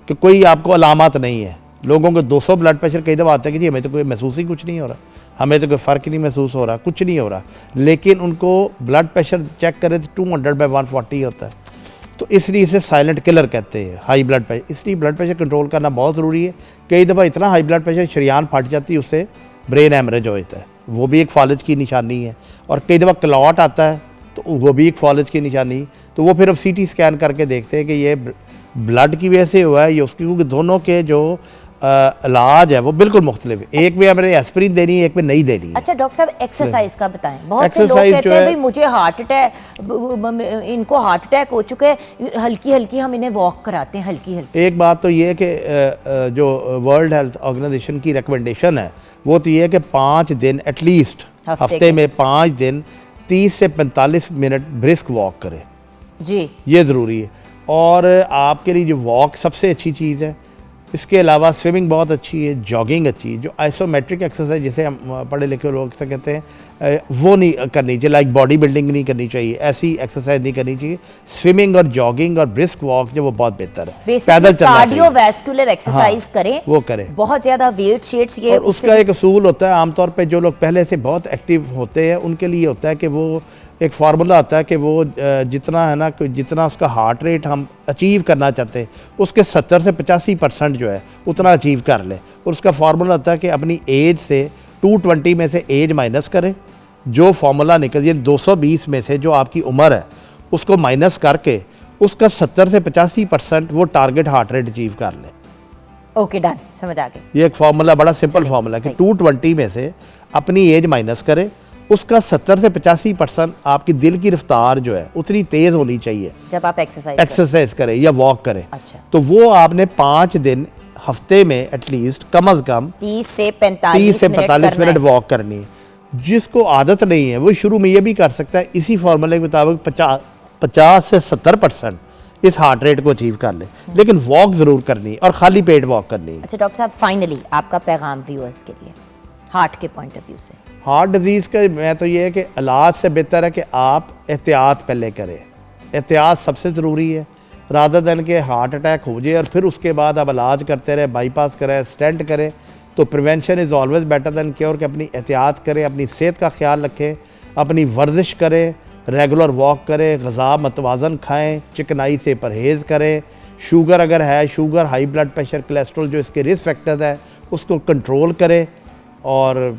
कि कोई आपको अलामत नहीं है। लोगों को 200 ब्लड प्रेशर कई दफ़ा आता है कि जी हमें तो कोई महसूस ही कुछ नहीं हो रहा, हमें तो कोई फ़र्क नहीं महसूस हो रहा, कुछ नहीं हो रहा, लेकिन उनको ब्लड प्रेशर चेक करें तो 200/140 होता है। तो इसलिए इसे साइलेंट किलर कहते हैं हाई ब्लड प्रेशर। इसलिए ब्लड प्रेशर कंट्रोल करना बहुत ज़रूरी है। कई दफ़ा इतना हाई ब्लड प्रेशर शरीयान फट जाती है, उससे ब्रेन हेमरेज हो जाता है, वो भी एक फालिज की निशानी है। और कई दफ़ा क्लॉट आता है तो वो भी एक फालिज की निशानी। तो वो फिर अब CT स्कैन करके देखते हैं कि ये ब्लड की वजह से हुआ है या उसकी, क्योंकि दोनों के जो इलाज है वो बिल्कुल मुख्तलिफ है। एक में हमें एस्पिरिन देनी है, एक में नहीं देनी है। अच्छा डॉक्टर साहब, एक्सरसाइज का बताएं। बहुत से लोग कहते हैं भाई मुझे हार्ट अटैक, इनको हार्ट अटैक हो चुके हैं, हल्की हल्की हम इन्हें वॉक कराते हैं, हल्की हल्की। एक बात तो ये है कि जो वर्ल्ड हेल्थ ऑर्गेनाइजेशन की रिकमेंडेशन है वो तो ये है कि 5 दिन एटलीस्ट, हफ्ते में 5 दिन 30 से 45 मिनट ब्रिस्क वॉक करें जी, ये ज़रूरी है। और आपके लिए जो वॉक सबसे अच्छी चीज़ है। इसके अलावा स्विमिंग बहुत अच्छी है, जॉगिंग अच्छी है। जो आइसोमेट्रिक एक्सरसाइज जिसे हम पढ़े लिखे लोग से कहते हैं वो नहीं करनी चाहिए, लाइक बॉडी बिल्डिंग नहीं करनी चाहिए, ऐसी एक्सरसाइज नहीं करनी चाहिए। स्विमिंग और जॉगिंग और ब्रिस्क वॉक जो वो बहुत बेहतर है। पैदल चलना चाहिए, कार्डियोवैस्कुलर एक्सरसाइज हाँ, करें, वो करें। बहुत ज्यादा वेट शेड्स ये और उसका एक असूल होता है, आमतौर पे जो लोग पहले से बहुत एक्टिव होते हैं उनके लिए होता है कि वो एक फार्मूला होता है कि वो जितना है ना, जितना उसका हार्ट रेट हम अचीव करना चाहते हैं उसके 70 से 85% जो है उतना अचीव कर लें। और उसका फार्मूला होता है कि अपनी एज से 220 में से एज माइनस करें, जो फार्मूला निकल ये 220 में से जो आपकी उम्र है उसको माइनस करके उसका 70 से 85% वो टारगेट हार्ट रेट अचीव कर लें। ओके डन, समझ आ गया। ये एक फार्मूला बड़ा सिंपल फार्मूला है कि 220 में से अपनी एज माइनस करें, उसका 70 से 85% आपकी दिल की रफ्तार जो है उतनी तेज होनी चाहिए जब आप एक्सरसाइज करें या वॉक करें। अच्छा। तो वो आपने 5 दिन हफ्ते में एटलीस्ट कम अज कम 30 से 45 मिनट वॉक करनी है। जिसको आदत नहीं है वो शुरू में ये भी कर सकता है, इसी फार्मूले के मुताबिक 50 से 70% इस हार्ट रेट को अचीव कर ले, लेकिन वॉक जरूर करनी है और खाली पेट वॉक करनी है। अच्छा डॉक्टर साहब, फाइनली आपका पैगाम व्यूअर्स के लिए हार्ट के पॉइंट ऑफ व्यू से। हार्ट डिजीज़ का मैं तो ये है कि इलाज से बेहतर है कि आप एहतियात पहले करें, एहतियात सबसे ज़रूरी है, रादर दैन के हार्ट अटैक हो जाए और फिर उसके बाद आप इलाज करते रहे, बाईपास करें, स्टेंट करें। तो prevention is always better than cure. कि अपनी एहतियात करें, अपनी सेहत का ख्याल रखें, अपनी वर्जिश करें, रेगुलर वॉक करें, ग़िज़ा मतवाज़न खाएँ, चिकनाई से परहेज़ करें, शुगर अगर है, sugar, high blood pressure, cholesterol जो इसके रिस्क फैक्टर्स हैं उसको कंट्रोल करें और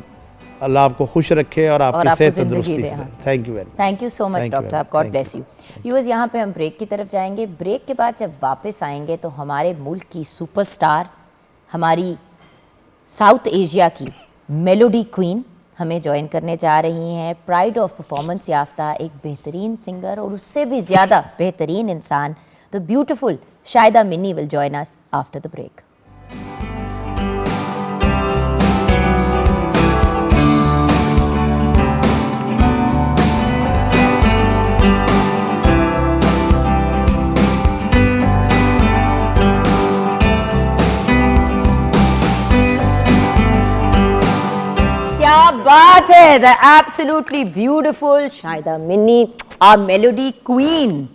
अल्लाह आपको खुश रखे और आपकी सेहत तंदुरुस्ती दे। Thank you very much. Thank you so much doctor साहब, गॉड ब्लेस यू। व्यूअर्स, यहाँ पे हम ब्रेक की तरफ जाएंगे। ब्रेक के बाद जब वापस आएंगे तो हमारे मुल्क की सुपरस्टार, हमारी साउथ एशिया की मेलोडी क्वीन हमें ज्वाइन करने जा रही हैं। प्राइड ऑफ परफॉर्मेंस याफ्ता एक बेहतरीन सिंगर और उससे भी ज़्यादा बेहतरीन इंसान, the beautiful Shahida Minni will join us after the break. क्या बात है, the absolutely beautiful Shahida Minni, our melody queen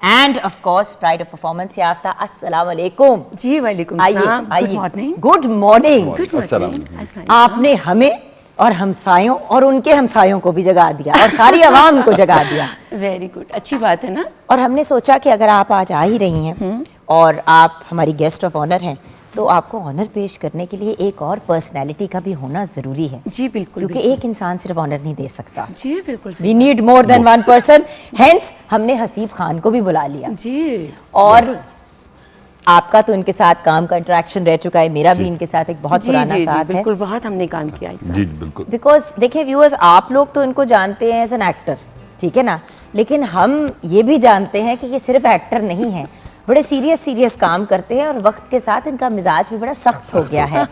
and of course pride of performance याफ्ता। अस्सलाम वालेकुम जी। वालेकुम सलाम। Good morning. Good morning. आपने हमें और हमसायों और उनके हमसायों को भी जगा दिया और सारी आवाम को जगा दिया। वेरी गुड, अच्छी बात है ना। और हमने सोचा कि अगर आप आज आ ही रही हैं और आप हमारी गेस्ट ऑफ ऑनर हैं तो आपको ऑनर पेश करने के लिए एक और पर्सनैलिटी का भी होना ज़रूरी है। जी बिल्कुल, क्योंकि एक इंसान सिर्फ ऑनर नहीं दे सकता। जी बिल्कुल, we need more than one person. Hence हमने हसीब खान को भी बुला लिया जी। और आपका तो इनके साथ काम का इंटरेक्शन रह चुका है, मेरा भी इनके साथ एक बहुत पुराना जी, साथ है। बिल्कुल, बहुत हमने काम किया एक साथ। जी बिल्कुल। बिकॉज देखिए व्यूअर्स, आप लोग तो इनको जानते हैं एज एन एक्टर, ठीक है ना, लेकिन हम ये भी जानते हैं कि ये सिर्फ एक्टर नहीं है, बड़े सीरियस काम करते हैं और वक्त के साथ इनका मिजाज भी बड़ा सख्त हो गया है।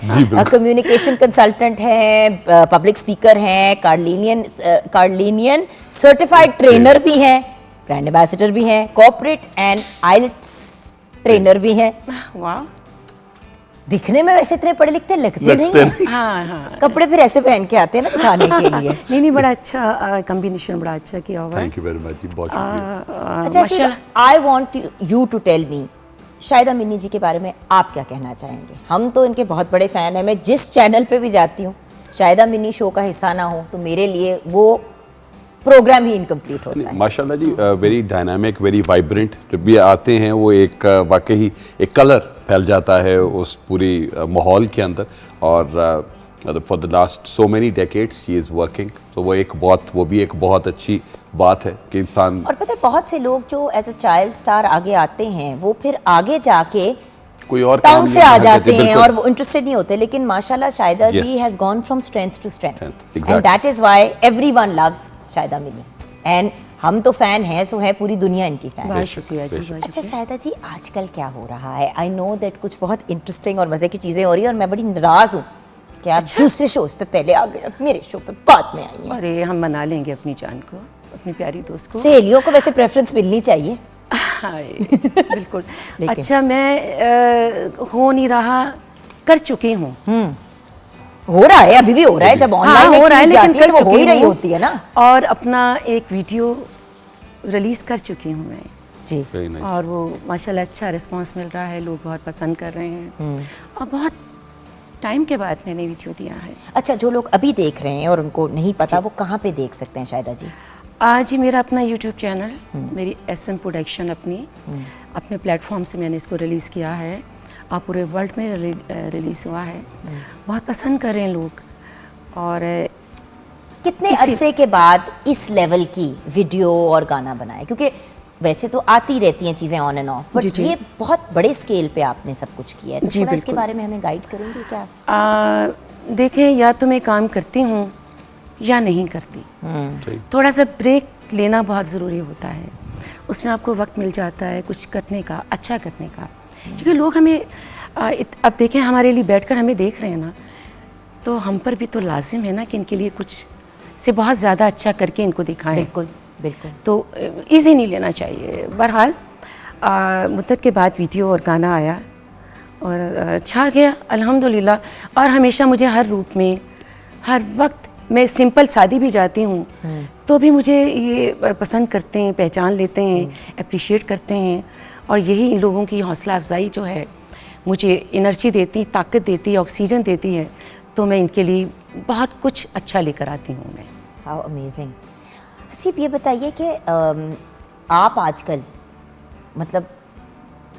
कम्युनिकेशन कंसल्टेंट हैं, पब्लिक स्पीकर हैं, कार्लिनियन सर्टिफाइड ट्रेनर भी हैं, ब्रांड एम्बेसडर भी हैं, कॉर्पोरेट एंड आइल्ट्स ट्रेनर भी हैं। वाह, दिखने में वैसे इतने पढ़े लिखते लगते नहीं हैं। हाँ। कपड़े फिर ऐसे पहन के आते हैं ना दिखाने के लिए। नहीं, बड़ा अच्छा कॉम्बिनेशन, बड़ा अच्छा किया हुआ है। थैंक यू वेरी मच जी, बहुत शुक्रिया। अच्छा, I want you to tell me, Shahida Minni ji के बारे में आप क्या कहना चाहेंगे? हम तो इनके बहुत बड़े फ़ैन हैं, मैं जिस चैनल पे भी जाती हूँ शाहिदा मिन्नी शो का हिस्सा ना हो तो मेरे लिए वो प्रोग्राम ही इनकम्प्लीट होता है। माशाल्लाह जी, वेरी डायनामिक, वेरी वाइब्रेंट। जब भी आते हैं वो एक वाकई एक कलर फैल जाता है उस पूरी माहौल के अंदर। और for the last so many decades she is working, तो वो भी एक बहुत अच्छी बात है कि इंसान। और पता है बहुत से लोग जो एज अ चाइल्ड स्टार आगे आते हैं वो फिर आगे जाके कोई और तंग से आ जाते हैं और वो इंटरेस्टेड नहीं होते, लेकिन माशाल्लाह Shahida ji has gone from strength to strength and that is why everyone loves Shahida Minni and हम तो फैन हैं, सो है पूरी दुनिया इनकी फैन। बहुत शुक्रिया जी। अच्छा शाहिदा जी, आजकल क्या हो रहा है? आई नो दैट कुछ बहुत इंटरेस्टिंग और मजे की चीजें हो रही है और मैं बड़ी नाराज हूँ कि आप दूसरे शोज पे पहले आ गए, मेरे शो पे बाद में आई हैं। अरे हम मना लेंगे अपनी जान को, अपनी प्यारी दोस्त को। सहेलियों को वैसे प्रेफरेंस मिलनी चाहिए। हाय बिल्कुल। अच्छा, मैं हो नहीं रहा, कर चुकी हूँ। हो रहा है, अभी भी हो रहा है। जब ऑनलाइन हो रहा है, लेकिन जाती है कर तो वो हो ही चुकी रही हूँ। होती है ना। और अपना एक वीडियो रिलीज कर चुकी हूँ मैं, जी। Very nice. और वो माशाल्लाह अच्छा रिस्पांस मिल रहा है, लोग बहुत पसंद कर रहे हैं, और बहुत टाइम के बाद मैंने वीडियो दिया है। अच्छा, जो लोग अभी देख रहे हैं और उनको नहीं पता, वो कहाँ पे देख सकते हैं शाहिदा जी? आज ही मेरा अपना यूट्यूब चैनल, मेरी SM प्रोडक्शन अपने प्लेटफॉर्म से मैंने इसको रिलीज़ किया है, और पूरे वर्ल्ड में रिलीज़ हुआ है। बहुत पसंद कर रहे हैं लोग। और कितने अरसे के बाद इस लेवल की वीडियो और गाना बनाए? क्योंकि वैसे तो आती रहती हैं चीज़ें ऑन एंड ऑफ, बट जी, जी। ये बहुत बड़े स्केल पे आपने सब कुछ किया है, तो जी, थोड़ा इसके बिल्कुल। बारे में हमें गाइड करेंगे क्या? देखें, या तो मैं काम करती हूँ या नहीं करती। सही। थोड़ा सा ब्रेक लेना बहुत ज़रूरी होता है, उसमें आपको वक्त मिल जाता है कुछ करने का, अच्छा करने का। क्योंकि लोग हमें अब देखें, हमारे लिए बैठकर हमें देख रहे हैं ना, तो हम पर भी तो लाजिम है ना कि इनके लिए कुछ से बहुत ज़्यादा अच्छा करके इनको दिखाएं। बिल्कुल बिल्कुल। तो इजी नहीं लेना चाहिए। बहरहाल मुद्दत के बाद वीडियो और गाना आया और छा गया अल्हम्दुलिल्लाह। और हमेशा मुझे हर रूप में, हर वक्त, मैं सिंपल शादी भी जाती हूँ तो भी मुझे ये पसंद करते हैं, पहचान लेते हैं, अप्रिशिएट करते हैं। और यही इन लोगों की हौसला अफजाई जो है मुझे एनर्जी देती, ताकत देती है, ऑक्सीजन देती है। तो मैं इनके लिए बहुत कुछ अच्छा लेकर आती हूँ मैं। How amazing. हसीब, ये बताइए कि आप आजकल मतलब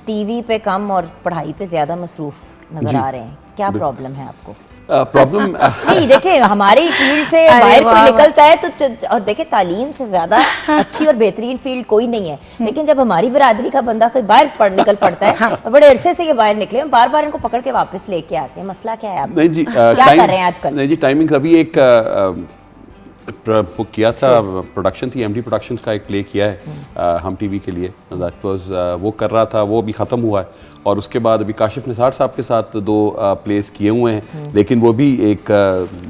टीवी पे कम और पढ़ाई पे ज़्यादा मसरूफ़ नज़र जी। आ रहे हैं, क्या प्रॉब्लम है आपको? प्रॉब्लम नहीं, देखे हमारी फील्ड से अरे बाहर वाह, कोई निकलता है तो और देखे तालीम से ज्यादा अच्छी और बेहतरीन फील्ड कोई नहीं है, लेकिन जब हमारी बिरादरी का बंदा कोई बाहर निकल पड़ता है और बड़े अरसे से ये बाहर निकले, हम बार बार इनको पकड़ के वापस लेके आते हैं। मसला क्या है आप नहीं जी, क्या कर रहे हैं आजकल? नहीं जी, टाइमिंग अभी एक वो किया था, प्रोडक्शन थी, MD प्रोडक्शंस का एक प्ले किया है हम टीवी के लिए, दैट वाज वो कर रहा था, वो अभी ख़त्म हुआ है। और उसके बाद अभी काशिफ निसार साहब के साथ 2 प्लेस किए हुए हैं, लेकिन वो भी एक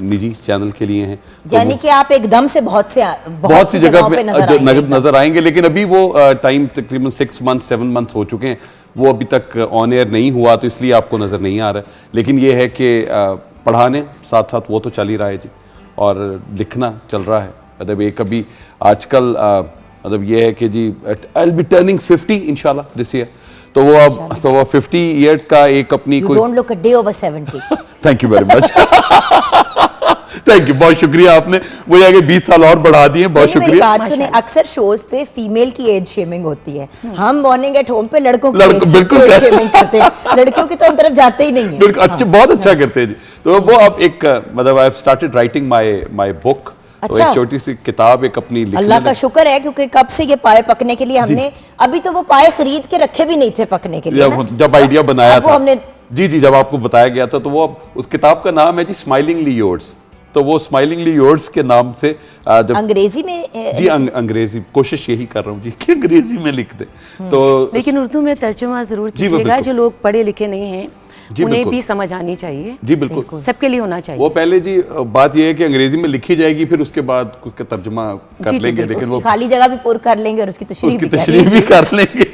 निजी चैनल के लिए हैं। यानी कि आप एकदम से बहुत सी जगह जगहों पे पे नजर आएंगे, लेकिन अभी वो टाइम तकरीबन 6 months 7 months हो चुके हैं, वो अभी तक ऑन एयर नहीं हुआ, तो इसलिए आपको नज़र नहीं आ रहा है। लेकिन ये है कि पढ़ाने साथ साथ वो तो चल ही रहा है जी, और लिखना चल रहा है। मतलब एक अभी आजकल मतलब ये है कि जी आई विल बी टर्निंग 50 इंशाल्लाह दिस ईयर, तो वो अब तो वो 50 ईयर्स का एक अपनी You कोई don't look a day over 70. Thank you very much thank you, बहुत शुक्रिया, आपने मुझे आगे 20 साल और बढ़ा दिए, बहुत मेरी शुक्रिया। बात सुने, अक्सर शोज पे फीमेल की एज शेमिंग होती है, हम मॉर्निंग एट होम पे लड़कों की बिल्कुल एज शेमिंग करते हैं, लड़कियों की तो हम तरफ जाते ही नहीं है। बिल्कुल, अच्छा, बहुत अच्छा करते हैं जी। तो वो अब एक मतलब I have started writing my book, तो अच्छा। एक छोटी सी किताब एक अपनी लिखने अल्लाह का शुक्र है, क्योंकि कब से ये पाए पकने के लिए हमने, अभी तो वो पाए खरीद के रखे भी नहीं थे पकने के लिए ना। जब आइडिया बनाया अब वो था हमने जी जी, जब आपको बताया गया था, तो वो उस किताब का नाम है जी स्माइलिंगली योर्स। तो वो स्माइलिंगली योर्स के नाम से जब अंग्रेजी में जी अंग्रेजी कोशिश यही कर रहा हूँ जी कि अंग्रेजी में लिख दे, तो लेकिन उर्दू में तर्जुमा ज़रूर जी, कीजिएगा, बिल्कुल। जो लोग पढ़े लिखे नहीं हैं जी, उन्हें बिल्कुल। भी समझ आनी चाहिए, जी बिल्कुल। सबके लिए होना चाहिए। वो पहले जी बात ये है कि अंग्रेजी में लिखी जाएगी, फिर उसके बाद उसका तर्जुमा कर जी, जी, लेंगे, बिल्कुल। लेकिन उसकी वो खाली जगह भी पूरी कर लेंगे और उसकी तशरीह उसकी भी कर तशरीह भी कर लेंगे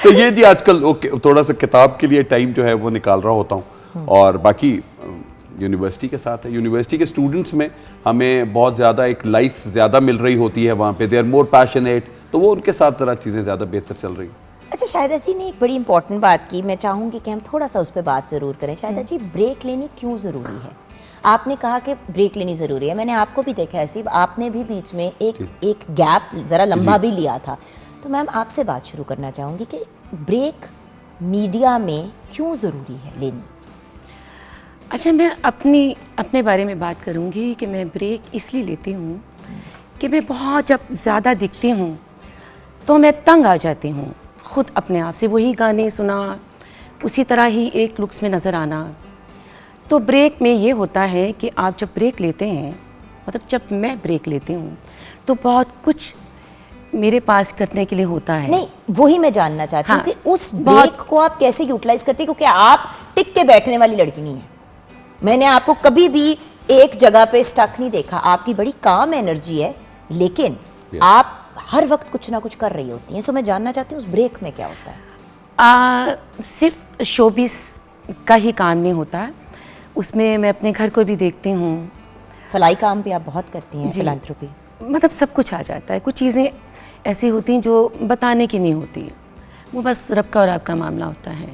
तो ये जी आजकल थोड़ा सा किताब के लिए टाइम जो है वो निकाल रहा होता हूँ। और बाकी यूनिवर्सिटी के साथ है, यूनिवर्सिटी के स्टूडेंट्स में हमें बहुत ज़्यादा एक लाइफ ज़्यादा मिल रही होती है वहाँ पे, दे आर मोर पैशनेट, तो वो उनके साथ ज़रा चीज़ें ज़्यादा बेहतर चल रही हैं। अच्छा, शाहिदा जी ने एक बड़ी इंपॉर्टेंट बात की, मैं चाहूँगी कि हम थोड़ा सा उस पर बात ज़रूर करें। शाहिदा जी, ब्रेक लेनी क्यों ज़रूरी है? आपने कहा कि ब्रेक लेनी ज़रूरी है, मैंने आपको भी देखा है ऐसी, आपने भी बीच में एक गैप ज़रा लंबा भी लिया था। तो मैम आपसे बात शुरू करना चाहूँगी कि ब्रेक मीडिया में क्यों ज़रूरी है लेनी? अच्छा, मैं अपने बारे में बात करूंगी कि मैं ब्रेक इसलिए लेती हूँ कि मैं बहुत जब ज़्यादा दिखती हूँ तो मैं तंग आ जाती हूँ खुद अपने आप से, वही गाने सुना, उसी तरह ही एक लुक्स में नज़र आना। तो ब्रेक में ये होता है कि आप जब ब्रेक लेते हैं, मतलब जब मैं ब्रेक लेती हूँ तो बहुत कुछ मेरे पास करने के लिए होता है। नहीं, वही मैं जानना चाहती हूँ हाँ, कि उस ब्रेक को आप कैसे यूटिलाइज करती हैं, क्योंकि आप टिक के बैठने वाली लड़की नहीं है। मैंने आपको कभी भी एक जगह पे स्टक नहीं देखा, आपकी बड़ी काम एनर्जी है, लेकिन आप हर वक्त कुछ ना कुछ कर रही होती हैं, सो मैं जानना चाहती हूँ उस ब्रेक में क्या होता है? सिर्फ शोबिस का ही काम नहीं होता, उसमें मैं अपने घर को भी देखती हूँ। फलाई काम भी आप बहुत करती हैं, जी। फिलांथ्रोपी। मतलब सब कुछ आ जाता है। कुछ चीज़ें ऐसी होती हैं जो बताने की नहीं होती, वो बस रब का और आपका मामला होता है।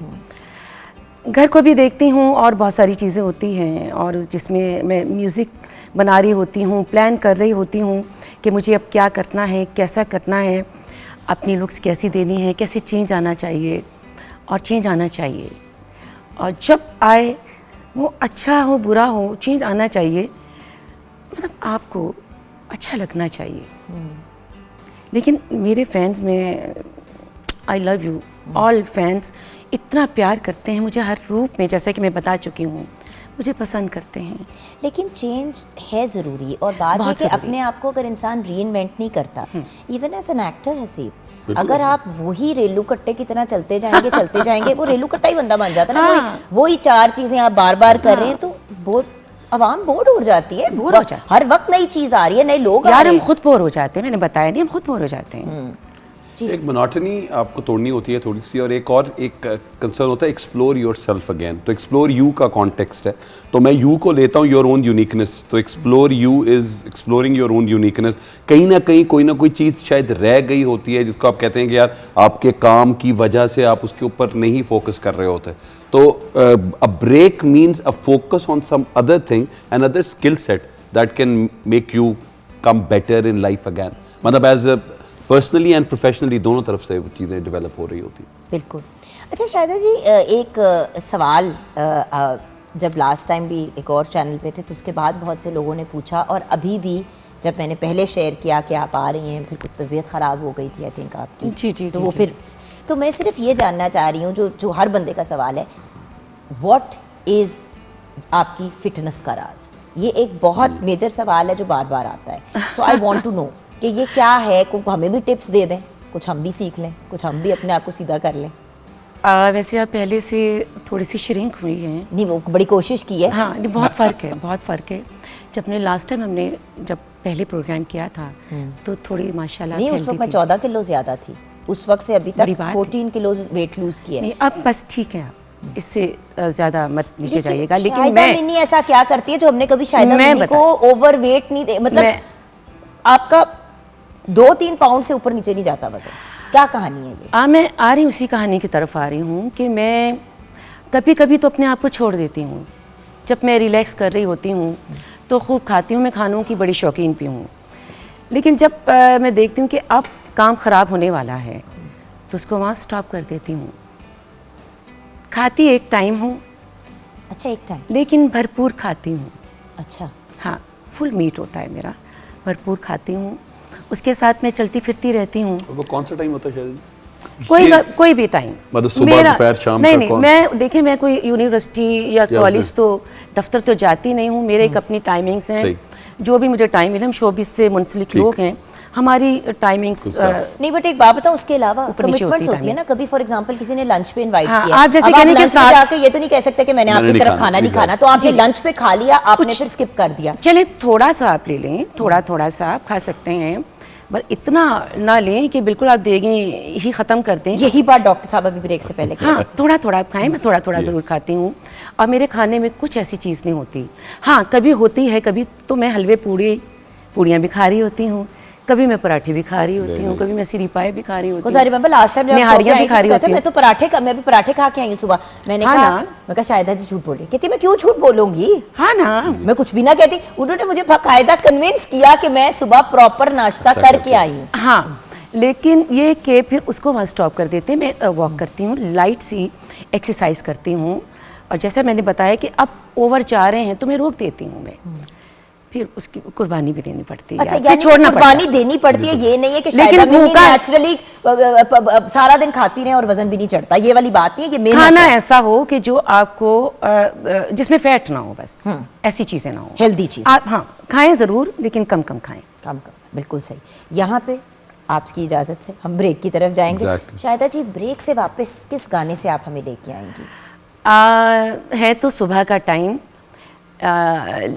घर को भी देखती हूँ और बहुत सारी चीज़ें होती हैं, और जिसमें मैं म्यूज़िक बना रही होती हूँ, प्लान कर रही होती हूँ कि मुझे अब क्या करना है, कैसा करना है, अपनी लुक्स कैसी देनी है, कैसे चेंज आना चाहिए, और चेंज आना चाहिए। और जब आए वो अच्छा हो बुरा हो, चेंज आना चाहिए। मतलब आपको अच्छा लगना चाहिए। लेकिन मेरे फैंस में, I love you all fans, इतना प्यार करते हैं मुझे हर रूप में, जैसा कि मैं बता चुकी हूँ, मुझे पसंद करते हैं। लेकिन चेंज है ज़रूरी, और बात है बहुत कि ज़रूरी। अपने आप को अगर इंसान रीइन्वेंट नहीं करता, even as an actor Haseeb, अगर आप वही रेलू कट्टे की तरह चलते जाएंगे वो रेलू कट्टा ही बंदा बन जाता है ना। हाँ। वही चार चीज़ें आप बार बार कर रहे हैं तो आवाम बोर हो जाती है। बोर हो जाती है। हर वक्त नई चीज़ आ रही है, नए लोग आ यार रहे हम हैं। खुद बोर हो जाते हैं, मैंने बताया नहीं, हम खुद बोर हो जाते हैं। जी, एक मोनोटनी आपको तोड़नी होती है थोड़ी सी, और एक कंसर्न होता है एक्सप्लोर योर सेल्फ अगेन। तो एक्सप्लोर यू का कॉन्टेक्स्ट है, तो मैं यू को लेता हूँ योर ओन यूनिकनेस। तो explore you is exploring your own uniqueness. कहीं ना कहीं कोई ना कोई चीज़ शायद रह गई होती है जिसको आप कहते हैं कि यार आपके काम की वजह से आप उसके ऊपर नहीं फोकस कर रहे होते। तो a break means a focus on some other thing, and other skill set that can make you come better in life again. मतलब as a personally and professionally दोनों तरफ से वो चीज़ें डेवलप हो रही होती हैं। बिल्कुल। अच्छा शाहिदा जी, एक सवाल, जब लास्ट टाइम भी एक और चैनल पे थे तो उसके बाद बहुत से लोगों ने पूछा, और अभी भी जब मैंने पहले शेयर किया कि आप आ रही हैं, फिर कुछ तबीयत ख़राब हो गई थी आई थिंक आपकी। जी, तो जी, वो जी। फिर तो मैं सिर्फ ये जानना चाह रही हूँ, जो हर बंदे का सवाल है, व्हाट इज़ आपकी फिटनेस का राज? ये एक बहुत मेजर सवाल है जो बार बार आता है। सो आई वांट टू नो कि ये क्या है, हमें भी टिप्स दे दें, कुछ हम भी सीख लें, कुछ हम भी अपने आप को सीधा कर लें। वैसे आप पहले से थोड़ी सी श्रिंक हुई हैं। नहीं, वो बड़ी कोशिश की है। हाँ, नहीं, बहुत फ़र्क है, बहुत फ़र्क है। जब लास्ट टाइम हमने जब पहले प्रोग्राम किया था तो थोड़ी माशाल्लाह नहीं, उस healthy वक्त मैं थी। 14 किलो ज़्यादा थी, उस वक्त से अभी बड़ी तक बात है। 14 किलो वेट लूज़ किया है। नहीं, अब बस ठीक है, आप इससे ज़्यादा मत नीचे जाइएगा। लेकिन शाहिदा मैं मिनी ऐसा क्या करती है जो हमने कभी शाहिदा मैं मिनी को ओवर वेट नहीं दे, मतलब मैं- आपका 2-3 पाउंड से ऊपर नीचे नहीं जाता वजन, क्या कहानी है ये? मैं आ रही हूँ उसी कहानी की तरफ आ रही हूँ कि मैं कभी कभी तो अपने आप को छोड़ देती हूँ। जब मैं रिलैक्स कर रही होती हूँ तो खूब खाती हूँ, मैं खानों की बड़ी शौकीन भी हूँ। लेकिन जब मैं देखती हूँ कि अब काम ख़राब होने वाला है तो उसको वहाँ स्टॉप कर देती हूँ। खाती एक टाइम हूँ, अच्छा, एक टाइम। लेकिन भरपूर खाती हूँ। अच्छा, हाँ, फुल मीट होता है मेरा, भरपूर खाती हूँ। उसके साथ मैं चलती फिरती रहती हूँ। वो कौन सा टाइम होता है शायद? कोई भी टाइम, मतलब सुबह, दोपहर, शाम नहीं का नहीं, कौन? मैं देखिए, मैं कोई यूनिवर्सिटी या या कॉलेज फिर- तो दफ्तर तो जाती नहीं हूँ। मेरे एक अपनी टाइमिंग्स हैं, सही। जो भी मुझे टाइम मिले। हम शोबिस से मुंसलिक ठीक। लोग हैं, हमारी टाइमिंग्स नहीं बट एक बात बताओ, उसके अलावा ऊपर नीचे कमिटमेंट्स होती होती है है ना। कभी फॉर एग्जांपल किसी ने लंच पे इनवाइट हाँ, किया, आप जैसे अब कहने के लंच में साथ- जाके ये तो नहीं कह सकते कि मैंने मैंने आपकी नहीं तरफ खाना, खाना नहीं exactly। खाना, तो आपने लंच पे खा लिया, आपने फिर स्किप कर दिया। चले थोड़ा सा आप ले लें, थोड़ा सा आप खा सकते हैं, पर इतना ना लें कि बिल्कुल आप देंगे ही ख़त्म कर दें। यही बात डॉक्टर साहब अभी ब्रेक से पहले कह हाँ, रहे थे। थोड़ा आप खाएं, मैं थोड़ा ज़रूर खाती हूँ। और मेरे खाने में कुछ ऐसी चीज़ नहीं होती। हाँ, कभी होती है, कभी तो मैं हलवे पूड़ियाँ भी खा रही होती हूँ, कभी मैं पराठे भी खा रही होती हूँ, कभी मैं सिरी पाए भी खा रही होती सारी रिमेंबर लास्ट टाइम जब आप निहारियाँ भी खा रही कहते होती मैं हूँ। तो मैं भी पराठे खा के आई हूँ सुबह। मैंने हाँ कहा, ना। मैं कहा शायद जी झूठ बोल रही। कहती मैं क्यों झूठ बोलूंगी, हाँ ना, मैं कुछ भी ना कहती। उन्होंने मुझे बाकायदा कन्विंस किया कि मैं सुबह प्रॉपर नाश्ता करके आई हूँ। हाँ, लेकिन ये कि फिर उसको वहाँ स्टॉप कर देते हैं। मैं वॉक करती हूँ, लाइट सी एक्सरसाइज करती हूँ, और जैसा मैंने बताया कि अब ओवर जा रहे हैं तो मैं रोक देती हूँ। मैं फिर उसकी कुर्बानी भी देनी पड़ती है। अच्छा, फिर यानी छोड़ना कुर्बानी पड़ता है। देनी पड़ती है, ये नहीं है कि लेकिन शायद मिनी भूखा- नेचुरली सारा दिन खाती रहे और वजन भी नहीं चढ़ता, ये वाली बात नहीं है। ये मेहनत खाना है, ऐसा हो कि जो आपको जिसमें फैट ना हो, बस ऐसी चीज़ें ना हो। हेल्दी चीज, आप हाँ खाएं ज़रूर, लेकिन कम खाएं। काम कर, बिल्कुल सही। यहाँ पे आपकी इजाजत से हम ब्रेक की तरफ जाएंगे। Exactly। शायदा जी, ब्रेक से वापस किस गाने से आप हमें लेके आएंगी? है तो सुबह का टाइम,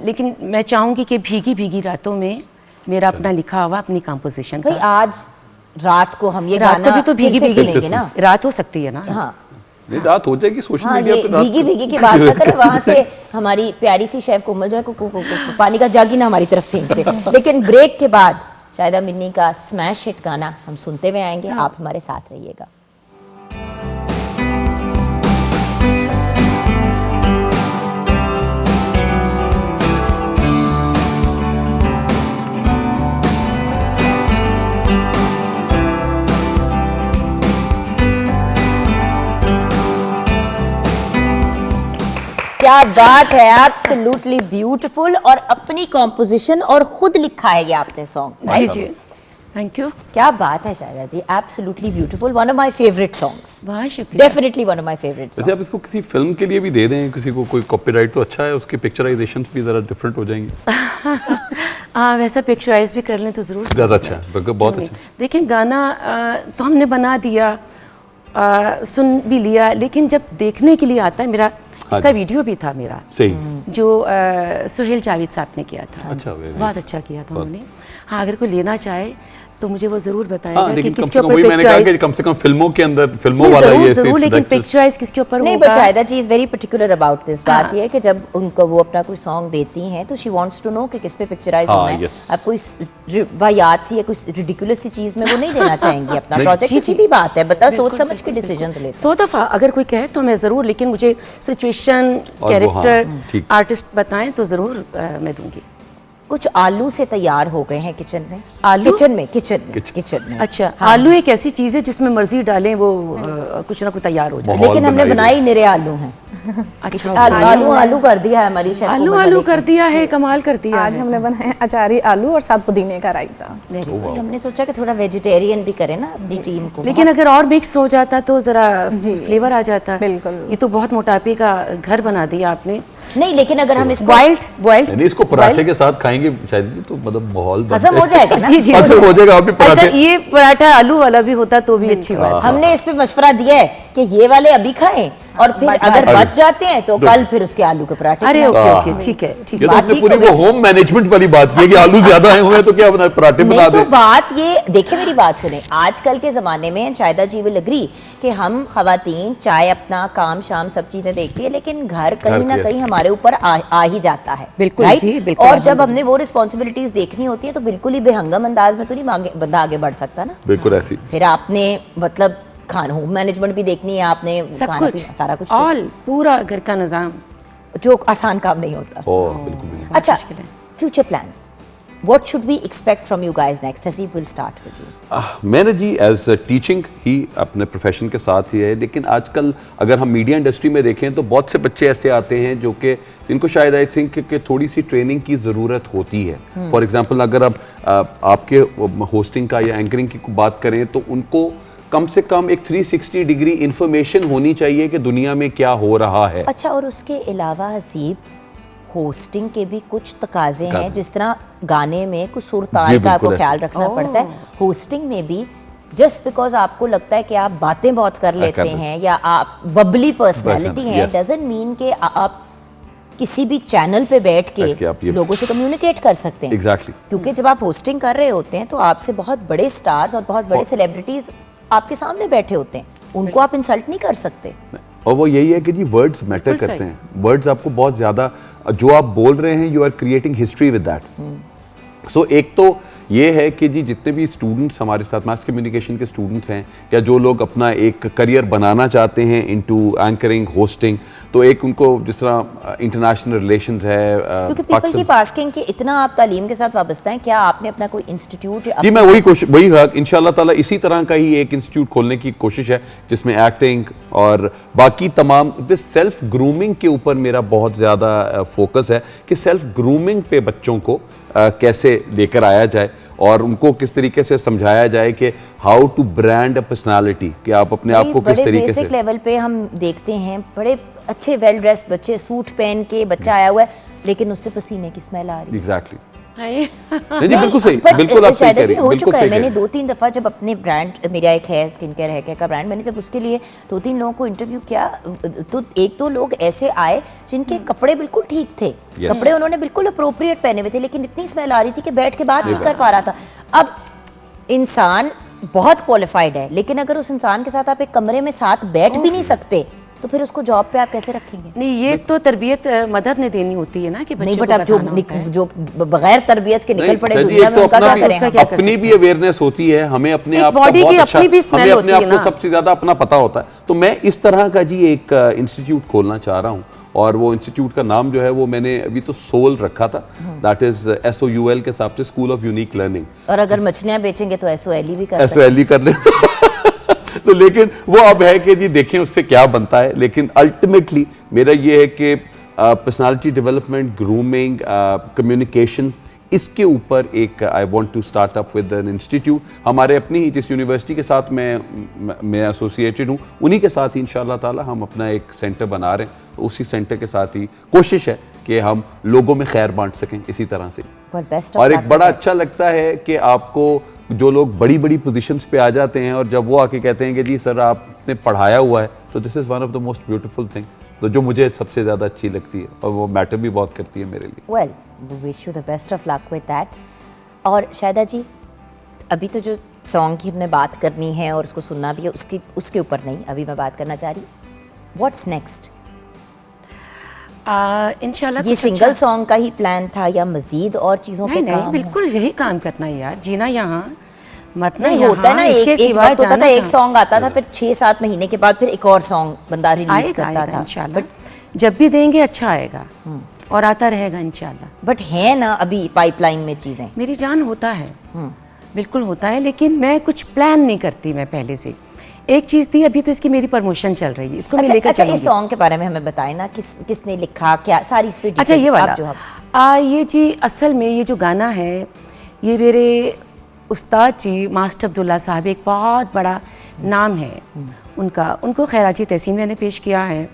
लेकिन मैं चाहूँगी कि भीगी भीगी रातों में मेरा अपना लिखा हुआ अपनी कंपोजिशन भाई का। आज रात को हम ये रात को गाना भी तो फिर भीगी से भीगी सुनेंगे ना। रात हो सकती है ना। हाँ नहीं, रात हो जाएगी सोशल हाँ, मीडिया ये पे रात भीगी भीगी की बात ना करें, वहां से हमारी प्यारी सी शेफ कोमल जो है पानी का जग ही ना हमारी तरफ फेंक दे। लेकिन ब्रेक के बाद शायदा मिन्नी का स्मैश हिट गाना हम सुनते हुए आएंगे। आप हमारे साथ रहिएगा। क्या बात है, एब्सोल्युटली ब्यूटीफुल। और अपनी कॉम्पोजिशन और खुद लिखा है ये आपने सॉन्ग। जी जी, थैंक यू। क्या बात है Shahida ji, absolutely beautiful, one of my favourite songs, बहुत शुक्रिया। Definitely one of my favourite वैसे आप इसको किसी फिल्म के लिए भी दे दें, किसी को कोई कॉपीराइट तो अच्छा है, उसकी पिक्चराइजेशन भी ज़रा डिफरेंट हो जाएंगी। हाँ, वैसा पिक्चराइज भी कर लें तो ज़रूर ज़्यादा अच्छा है, बल्कि बहुत अच्छा। देखिए गाना तो हमने बना दिया, सुन भी लिया, लेकिन जब देखने के लिए आता है, मेरा इसका वीडियो भी था मेरा, सही। जो सुहेल जावेद साहब ने किया था। अच्छा, very बहुत अच्छा किया था उन्होंने। हाँ, अगर कोई लेना चाहे तो मुझे वो जरूर बताएगा हाँ, कि लेकिन किसके कम से कम ऊपर वही मैंने कहा कि पिक्चराइज। कम से कम फिल्मों के अंदर फिल्मों नहीं, वाला जरूर ये जरूर, लेकिन directors- पिक्चराइज किसके ऊपर नहीं, होगा। But Shaida ji is very particular about this. बात ये है कि जब उनको वो अपना कोई सॉन्ग देती हैं तो शी वांट्स टू नो कि किस पे पिक्चराइज हाँ, होना है। yes. अब कोई वाहियात सी या कोई रिडिकुलस सी चीज में वो नहीं देना चाहेंगी अपना नहीं। प्रोजेक्ट। जी, सीधी बात है, बताओ, सोच बिल्कुल, समझ के डिसीजंस लेते हैं। 100 दफ़ा अगर कोई कहे तो मैं ज़रूर, लेकिन मुझे सिचुएशन, और वो, कैरेक्टर, हाँ, ठीक। आर्टिस्ट बताएं तो ज़रूर मैं दूंगी। कुछ आलू से तैयार हो गए हैं किचन में। आलू? किचन में अच्छा, हाँ। आलू एक ऐसी चीज़ है जिसमें मर्जी डालें वो कुछ ना कुछ तैयार हो जाए। माहौल लेकिन हमने बनाई बनाई निरे आलू हैं। अच्छा, आलू कर दिया है हमारी शेफ आलू कोमल आलू मलिक कर दिया है, कमाल कर दिया आज है। हमने बनाया अचारी आलू और साथ पुदीने का रायता। ने। हमने सोचा कि थोड़ा वेजिटेरियन भी करें ना अपनी टीम को। लेकिन अगर और मिक्स हो जाता तो जरा फ्लेवर आ जाता। बिल्कुल। ये तो बहुत मोटापे का घर बना दिया आपने। नहीं, लेकिन अगर हम इसको बॉइल्ड नहीं, इसको पराठे के साथ खाएंगे शायद तो मतलब माहौल बन हजम हो जाएगा ना। जी जी, हजम हो जाएगा। आप भी पराठे अगर ये पराठा आलू वाला भी होता तो भी अच्छी बात। हमने इस पे मशवरा दिया है कि ये वाले अभी खाएं और फिर अगर बच जाते हैं तो कल फिर उसके आलू के पराठे अरे खिलाएं। ओके ओके, ठीक है ठीक ये है। तो बात आपने ठीक पूरी हो वो गई। होम मैनेजमेंट वाली बात की है कि आलू ज्यादा आए हुए हैं तो क्या बना पराठे बना नहीं दे। तो बात ये देखिए, मेरी बात सुने, आजकल के ज़माने में शायदा जी विल एग्री कि हम ख़वातीन चाहे अपना काम शाम सब चीज़ें देखती है, लेकिन घर कहीं ना के- कहीं हमारे ऊपर आ ही जाता है। बिल्कुल right? जी, बिल्कुल, और जब हमने वो रिस्पॉन्सिबिलिटीज़ देखनी होती है तो बिल्कुल ही बेहंगम अंदाज में तो नहीं बंदा आगे बढ़ सकता ना। बिल्कुल ऐसी। फिर आपने मतलब खाना होम मैनेजमेंट भी देखनी है, आपने सब खाना कुछ, पीना सारा कुछ ऑल पूरा घर का निजाम। जो आसान काम नहीं होता। बिल्कुल बिल्कुल। अच्छा, मुश्किल है। Future plans, what should we expect from you guys next? Haseeb will start with you. मैंने जी एज टीचिंग ही अपने प्रोफेशन के साथ ही है, लेकिन आजकल अगर हम मीडिया इंडस्ट्री में देखें तो बहुत से बच्चे ऐसे आते हैं जो कि जिनको शायद आई थिंक कि थोड़ी सी ट्रेनिंग की ज़रूरत होती है। फॉर एग्जांपल अगर अब आपके होस्टिंग का या एंकरिंग की बात करें तो उनको कम से कम एक 360 डिग्री इंफॉर्मेशन होनी चाहिए कि दुनिया में क्या हो रहा है। अच्छा, और उसके अलावा हसीब, होस्टिंग के भी कुछ तकाजे हैं, जिस तरह गाने में कुछ सुर ताल जी, का आपको बिल्कुल ख्याल रखना पड़ता है, होस्टिंग में भी जस्ट बिकॉज आपको लगता है कि आप बातें बहुत कर लेते हैं या आप बबली पर्सनैलिटी हैं, yes. डजंट मीन कि आप किसी भी चैनल पे बैठ के आप के ये- लोगों से कम्युनिकेट कर सकते हैं। Exactly. क्योंकि जब आप होस्टिंग कर रहे होते हैं तो आपसे बहुत बड़े स्टार्स और बहुत बड़े सेलिब्रिटीज आपके सामने बैठे होते हैं, उनको आप इंसल्ट नहीं कर सकते। और वो यही है कि जी वर्ड्स मैटर बिल्कुल करते हैं। वर्ड्स आपको बहुत ज़्यादा, जो आप बोल रहे हैं you are creating history with that. So एक तो ये है कि जी जितने भी स्टूडेंट्स हमारे साथ मास कम्युनिकेशन के स्टूडेंट्स हैं या जो लोग अपना एक करियर बनाना चाहते हैं इनटू एंकरिंग, होस्टिंग, तो एक उनको जिस तरह इंटरनेशनल रिलेशंस है, क्योंकि पीपल की आस्किंग कि इतना आप तालीम के साथ वाबस्ता हैं, क्या आपने अपना कोई इंस्टीट्यूट या जी मैं वही इंशाल्लाह ताला इसी तरह का ही एक इंस्टीट्यूट खोलने की कोशिश है जिसमें एक्टिंग और बाकी तमाम सेल्फ ग्रूमिंग के ऊपर मेरा बहुत ज़्यादा फोकस है कि सेल्फ ग्रूमिंग पे बच्चों को कैसे लेकर आया जाए और उनको किस तरीके से समझाया जाए कि how to brand a personality, कि आप अपने आप को किस बड़े तरीके से। बेसिक लेवल पे हम देखते हैं बड़े अच्छे वेल ड्रेस्ड बच्चे, सूट पहन के बच्चा आया हुआ है लेकिन उससे पसीने की स्मेल आ रही है। एग्जैक्टली। हाय नहीं जी, बिल्कुल सही, but, बिल्कुल आप सही शायदा कह जी रही हैं, हो बिल्कुल चुका है। सही कह मैंने रही हैं। 2-3 दफ़ा जब अपने ब्रांड, मेरा एक है स्किन केयर है का ब्रांड, मैंने जब उसके लिए 2-3 लोगों को इंटरव्यू किया तो 1-2 लोग ऐसे आए जिनके कपड़े बिल्कुल ठीक थे, Yes. कपड़े उन्होंने बिल्कुल अप्रोप्रिएट पहने हुए थे, लेकिन इतनी स्मेल आ रही थी कि बैठ के बात नहीं कर पा रहा था। अब इंसान बहुत क्वालिफाइड है, लेकिन अगर उस इंसान के साथ आप एक कमरे में साथ बैठ भी नहीं सकते तो फिर उसको जॉब पे आप कैसे रखेंगे? नहीं, ये तो तरबियत मदर ने देनी होती है ना कि नहीं, बच्चे बट को अब जो बताना होता है। जो बगैर तरबियत के निकल नहीं, पड़े सर जी, दुनिया एक में, तो उनका अपना क्या करें उसका हम? क्या कर अपनी भी अवेयरनेस होती है, हमें अपने एक आप का body की बहुत अच्छा, अपनी भी smell हमें अपने होती आप है को ना। सबसे ज्यादा अपना पता होता है। तो मैं इस तरह का जी एक इंस्टीट्यूट खोलना चाह रहा हूँ, और वो इंस्टीट्यूट का नाम जो है वो मैंने अभी तो सोल रखा था, दैट इज SOUL के हिसाब से, स्कूल ऑफ यूनिक लर्निंग। और अगर मछलियां बेचेंगे तो SOL भी कर सकते SOL कर ले तो लेकिन वो अब है कि जी देखें उससे क्या बनता है, लेकिन अल्टीमेटली मेरा ये है कि पर्सनालिटी डेवलपमेंट, ग्रूमिंग, कम्युनिकेशन, इसके ऊपर एक I want to start up with an institute. हमारे अपनी ही जिस यूनिवर्सिटी के साथ मैं एसोसिएटेड हूँ, उन्हीं के साथ ही इंशाल्लाह ताला हम अपना एक सेंटर बना रहे हैं। तो उसी सेंटर के साथ ही कोशिश है कि हम लोगों में खैर बांट सकें इसी तरह से। Well, best of और luck एक बड़ा with अच्छा लगता है कि आपको जो लोग बड़ी बड़ी पोजीशंस पे आ जाते हैं और जब वो आके कहते हैं कि जी सर आपने पढ़ाया हुआ है, तो this is one of the most beautiful thing, तो जो मुझे सबसे ज़्यादा अच्छी लगती है और वो मैटर भी बहुत करती है मेरे लिए। Well, we wish you the best of luck with that. और शायदा जी, अभी तो जो सॉन्ग की हमने बात करनी है और उसको सुनना भी है, उसके ऊपर नहीं, अभी मैं बात करना चाह रही, व्हाट्स नेक्स्ट? इंशाल्लाह ये कुछ सिंगल अच्छा- सॉन्ग का ही प्लान था या मजीद और चीज़ों पे नहीं नहीं, काम है? बिल्कुल यही काम करना है यार, जीना यहाँ मरना नहीं, यहाँ, होता है ना, इसके एक सिवा वक्त होता था जाना एक कहाँ? सॉन्ग आता था, फिर 6-7 महीने के बाद फिर एक और सॉन्ग बंदा रिलीज आएगा करता आएगा था। इंशाल्लाह, जब भी देंगे अच्छा आएगा और आता रहेगा इंशाल्लाह। बट है ना अभी पाइपलाइन में चीज़ें? मेरी जान होता है, बिल्कुल होता है, लेकिन मैं कुछ प्लान नहीं करती। मैं पहले से एक चीज़ थी, अभी तो इसकी मेरी प्रमोशन चल रही है, इसको मैं लेकर अच्छा, इस चलूंगी। सॉन्ग के बारे में हमें बताएं ना, किसने लिखा, क्या सारी इस पे अच्छा, ये details वाला आप जो ये जी असल में ये जो गाना है, ये मेरे उस्ताद जी मास्टर अब्दुल्ला साहब, एक बहुत बड़ा नाम है उनका, उनको खैराजी तहसीन मैंने पेश किया है।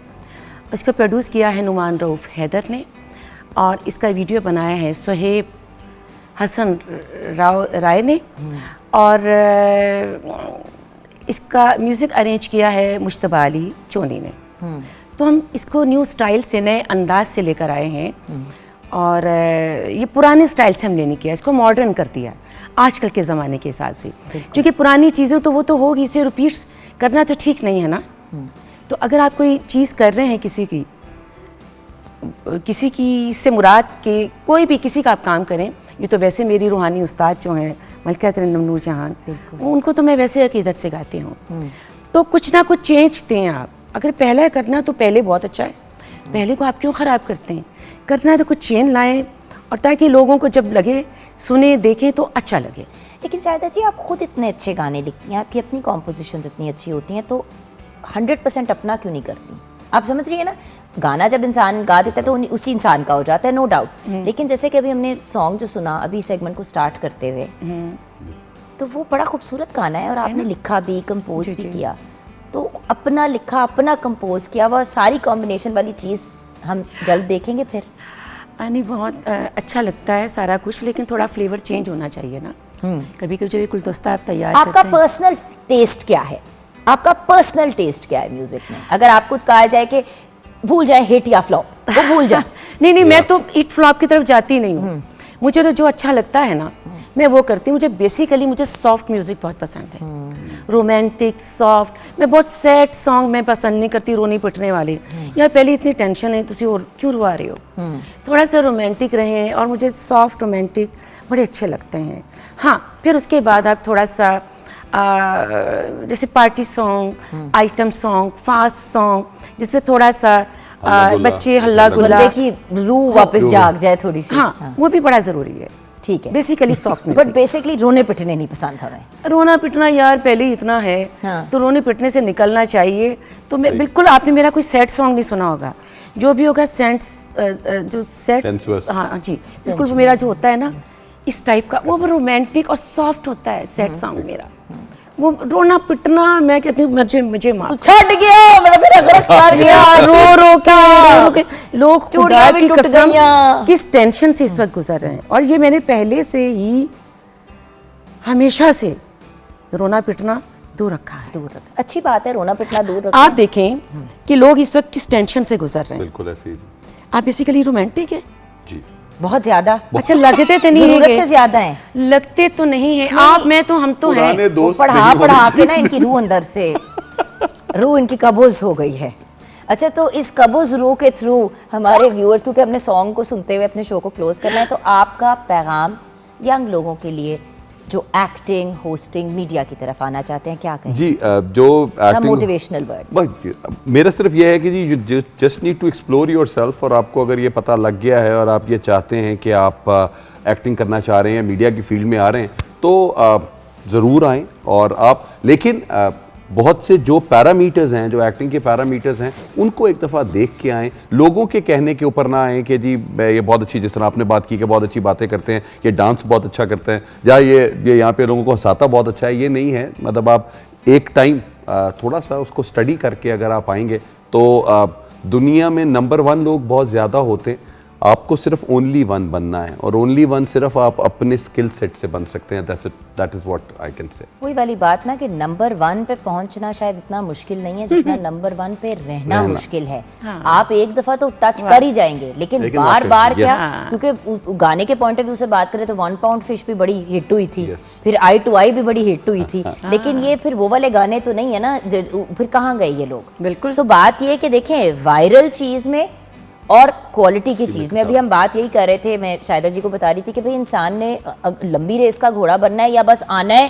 इसको प्रोड्यूस किया है नुमान रऊफ़ हैदर ने, और इसका वीडियो बनाया है सुहेब हसन राय ने, और इसका म्यूज़िक अरेंज किया है मुश्तबा अली चोनी ने। तो हम इसको न्यू स्टाइल से, नए अंदाज से लेकर आए हैं, और ये पुराने स्टाइल से हमने नहीं किया, इसको मॉडर्न कर दिया आजकल के ज़माने के हिसाब से, क्योंकि पुरानी चीज़ें तो वो तो होगी, इसे रिपीट करना तो ठीक नहीं है ना। तो अगर आप कोई चीज़ कर रहे हैं किसी की से मुराद के, कोई भी किसी का आप काम करें, ये तो वैसे मेरी रूहानी उस्ताद जो हैं मलका तरन्नुम नूर जहान, उनको तो मैं वैसे अकीदत से गाती हूँ। तो कुछ ना कुछ चेंज दें आप, अगर पहला करना तो पहले बहुत अच्छा है, पहले को आप क्यों ख़राब करते हैं? करना है तो कुछ चेंज लाएं, और ताकि लोगों को जब लगे, सुने, देखें तो अच्छा लगे। लेकिन शायदा जी, आप खुद इतने अच्छे गाने लिखती हैं, आपकी अपनी कॉम्पोजिशंस इतनी अच्छी होती हैं, तो 100% अपना क्यों नहीं करती? आप समझ रही है ना, गाना जब इंसान गा देता है तो उसी इंसान का हो जाता है, नो डाउट। लेकिन जैसे कि अभी हमने सॉन्ग जो सुना अभी सेगमेंट को स्टार्ट करते हुए, तो वो बड़ा खूबसूरत गाना है, और आपने लिखा भी, कंपोज भी किया, तो अपना लिखा, अपना कंपोज किया, वह सारी कॉम्बिनेशन वाली चीज़ हम जल्द देखेंगे फिर? नहीं, बहुत अच्छा लगता है सारा कुछ, लेकिन थोड़ा फ्लेवर चेंज होना चाहिए ना। कभी कभी जो गुलदस्ता आप तैयार आपका करते हैं। पर्सनल टेस्ट क्या है? आपका पर्सनल टेस्ट क्या है म्यूजिक में? अगर आपको कहा जाए कि भूल जाए हिट या फ्लॉप, वो भूल जाए। नहीं, मैं तो हिट फ्लॉप की तरफ जाती नहीं हूँ। मुझे तो जो अच्छा लगता है ना, मैं वो करती हूँ। मुझे सॉफ्ट म्यूजिक बहुत पसंद है, रोमांटिक, सॉफ्ट। मैं बहुत सैड सॉन्ग मैं पसंद नहीं करती, रोने पिटने वाले। यार पहले इतनी टेंशन है, तुसी और क्यों रुआ रहे हो? थोड़ा सा रोमांटिक रहें, और मुझे सॉफ्ट रोमांटिक बड़े अच्छे लगते हैं। हाँ, फिर उसके बाद आप थोड़ा सा जैसे party song, item song, fast song, जिसमें थोड़ा सा बच्चे हल्ला गुल्ला, बंदे की रूह वापस जाग जाए थोड़ी सी। हाँ, वो भी बड़ा ज़रूरी है। ठीक है, बेसिकली सॉफ्ट बट बेसिकली रोने पिटने नहीं पसंद हमें। रोना पिटना यार पहले ही इतना है, तो रोने पिटने से निकलना चाहिए। तो मैं बिल्कुल, आपने मेरा कोई सैड सॉन्ग नहीं सुना होगा, जो भी होगा जो सैड, हाँ जी, बिल्कुल वो मेरा जो होता है ना इस टाइप का, वो रोमांटिक और सॉफ्ट होता है सैड सॉन्ग मेरा। वो रोना पिटना, मैं कहती हूँ मुझे माफ तू छट गया, मेरा गिरफ्तार गया, रो के लोग खुदा चूड़ियां भी की टूट कसम गईयां। किस टेंशन से इस वक्त गुजर रहे हैं। और ये मैंने पहले से ही हमेशा से रोना पिटना दूर रखा है। दूर रख, अच्छी बात है, रोना पिटना दूर रखना। आप देखें कि लोग इस वक्त किस टेंशन से गुजर रहे हैं। बिल्कुल ऐसे ही आप बेसिकली रोमांटिक है? जी। बहुत ज्यादा, अच्छा, लगते तो नहीं जरूरत है, से ज्यादा है। लगते तो नहीं है आप, मैं तो, हम तो हैं। पुराने दोस्त पढ़ा नहीं पढ़ा होने के ना इनकी रूह अंदर से, रूह इनकी कबूज हो गई है। अच्छा, तो इस कबूज रूह के थ्रू हमारे व्यूअर्स, क्योंकि हमने सॉन्ग को सुनते हुए अपने शो को क्लोज करना है, तो आपका पैगाम यंग लोगों के लिए जो एक्टिंग, होस्टिंग, मीडिया की तरफ आना चाहते हैं, क्या कहें? जी, जो एक्टिंग, मोटिवेशनल वर्ड्स। मेरा सिर्फ ये है कि जी you just need to explore yourself, और आपको अगर ये पता लग गया है और आप ये चाहते हैं कि आप एक्टिंग करना चाह रहे हैं, मीडिया की फील्ड में आ रहे हैं, तो ज़रूर आएँ। और आप, लेकिन बहुत से जो पैरामीटर्स हैं, जो एक्टिंग के पैरामीटर्स हैं, उनको एक दफ़ा देख के आएँ। लोगों के कहने के ऊपर ना आएँ कि जी ये बहुत अच्छी, जिस तरह आपने बात की कि बहुत अच्छी बातें करते हैं, ये डांस बहुत अच्छा करते हैं, या ये यहाँ पे लोगों को हंसाता बहुत अच्छा है, ये नहीं है। मतलब आप एक टाइम थोड़ा सा उसको स्टडी करके अगर आप आएंगे तो दुनिया में नंबर 1 लोग बहुत ज़्यादा होते हैं, आपको सिर्फ ओनली 1 बनना है, और ओनली 1 सिर्फ आप अपने स्किल सेट से बन सकते हैं। That is what I can say. वही वाली बात ना कि नंबर 1 पे पहुंचना शायद इतना मुश्किल नहीं है जितना नंबर 1 पे रहना मुश्किल है। आप एक दफा तो टच कर ही जाएंगे, लेकिन बार बार क्या, क्योंकि गाने के पॉइंट ऑफ व्यू से बात करें तो 1 पाउंड फिश भी बड़ी हिट हुई थी, फिर आई टू आई भी बड़ी हिट हुई थी, लेकिन ये फिर वो वाले गाने तो नहीं है ना, फिर कहाँ गए ये लोग? बिल्कुल। सो बात ये कि देखें, वायरल चीज में और क्वालिटी की चीज में, अभी हम बात यही कर रहे थे, मैं शायदा जी को बता रही थी कि भाई इंसान ने लंबी रेस का घोड़ा बनना है या बस आना है,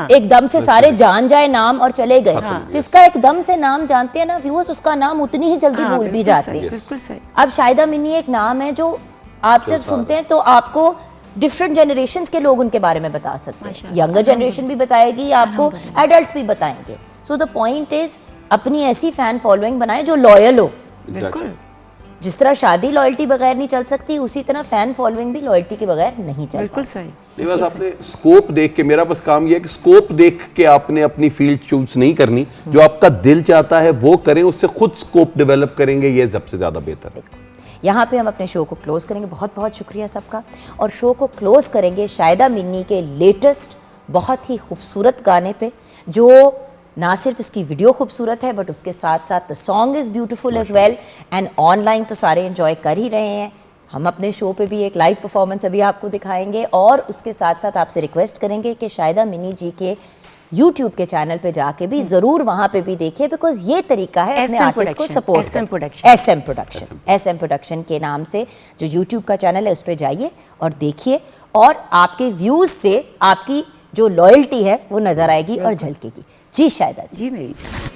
एकदम से सारे जान जाए नाम और चले गए। जिसका एकदम से नाम जानते हैं ना व्यूअर्स, उसका नाम उतनी ही जल्दी भूल भी जाते हैं। बिल्कुल सही। अब शायदा मिनी एक नाम है जो आप जब सुनते हैं तो आपको डिफरेंट जनरेशंस के लोग उनके बारे में बता सकते हैं, यंगर जनरेशन भी बताएगी आपको, एडल्ट्स भी बताएंगे। सो द पॉइंट इज, अपनी ऐसी फैन फॉलोइंग बनाए जो लॉयल हो। बिल्कुल। जिस तरह शादी लॉयल्टी बगैर नहीं चल सकती, उसी तरह फैन फॉलोइंग भी लॉयल्टी के बगैर नहीं चल बिल्कुल सही। नहीं, बस आपने स्कोप देख के, मेरा बस काम ये है कि स्कोप देख के आपने अपनी फील्ड चूज नहीं करनी, जो आपका दिल चाहता है वो करें, उससे खुद स्कोप डेवलप करेंगे, ये सबसे ज्यादा बेहतर है। यहाँ पे हम अपने शो को क्लोज करेंगे। बहुत बहुत शुक्रिया सबका, और शो को क्लोज करेंगे शायदा मिन्नी के लेटेस्ट बहुत ही खूबसूरत गाने पे, जो ना सिर्फ इसकी वीडियो खूबसूरत है बट उसके साथ साथ the song is beautiful as well, and online तो सारे एंजॉय कर ही रहे हैं। हम अपने शो पे भी एक लाइव परफॉर्मेंस अभी आपको दिखाएंगे, और उसके साथ साथ आपसे रिक्वेस्ट करेंगे कि शायदा मिनी जी के YouTube के चैनल पे जाके भी ज़रूर वहाँ पे भी देखें, बिकॉज ये तरीका है अपने आर्टिस्ट को सपोर्ट करना। SM प्रोडक्शन के नाम से जो YouTube का चैनल है उस पर जाइए और देखिए, और आपके व्यूज़ से आपकी जो लॉयल्टी है वो नज़र आएगी और झलकेगी। जी शायदा जी, जी मेरी जान।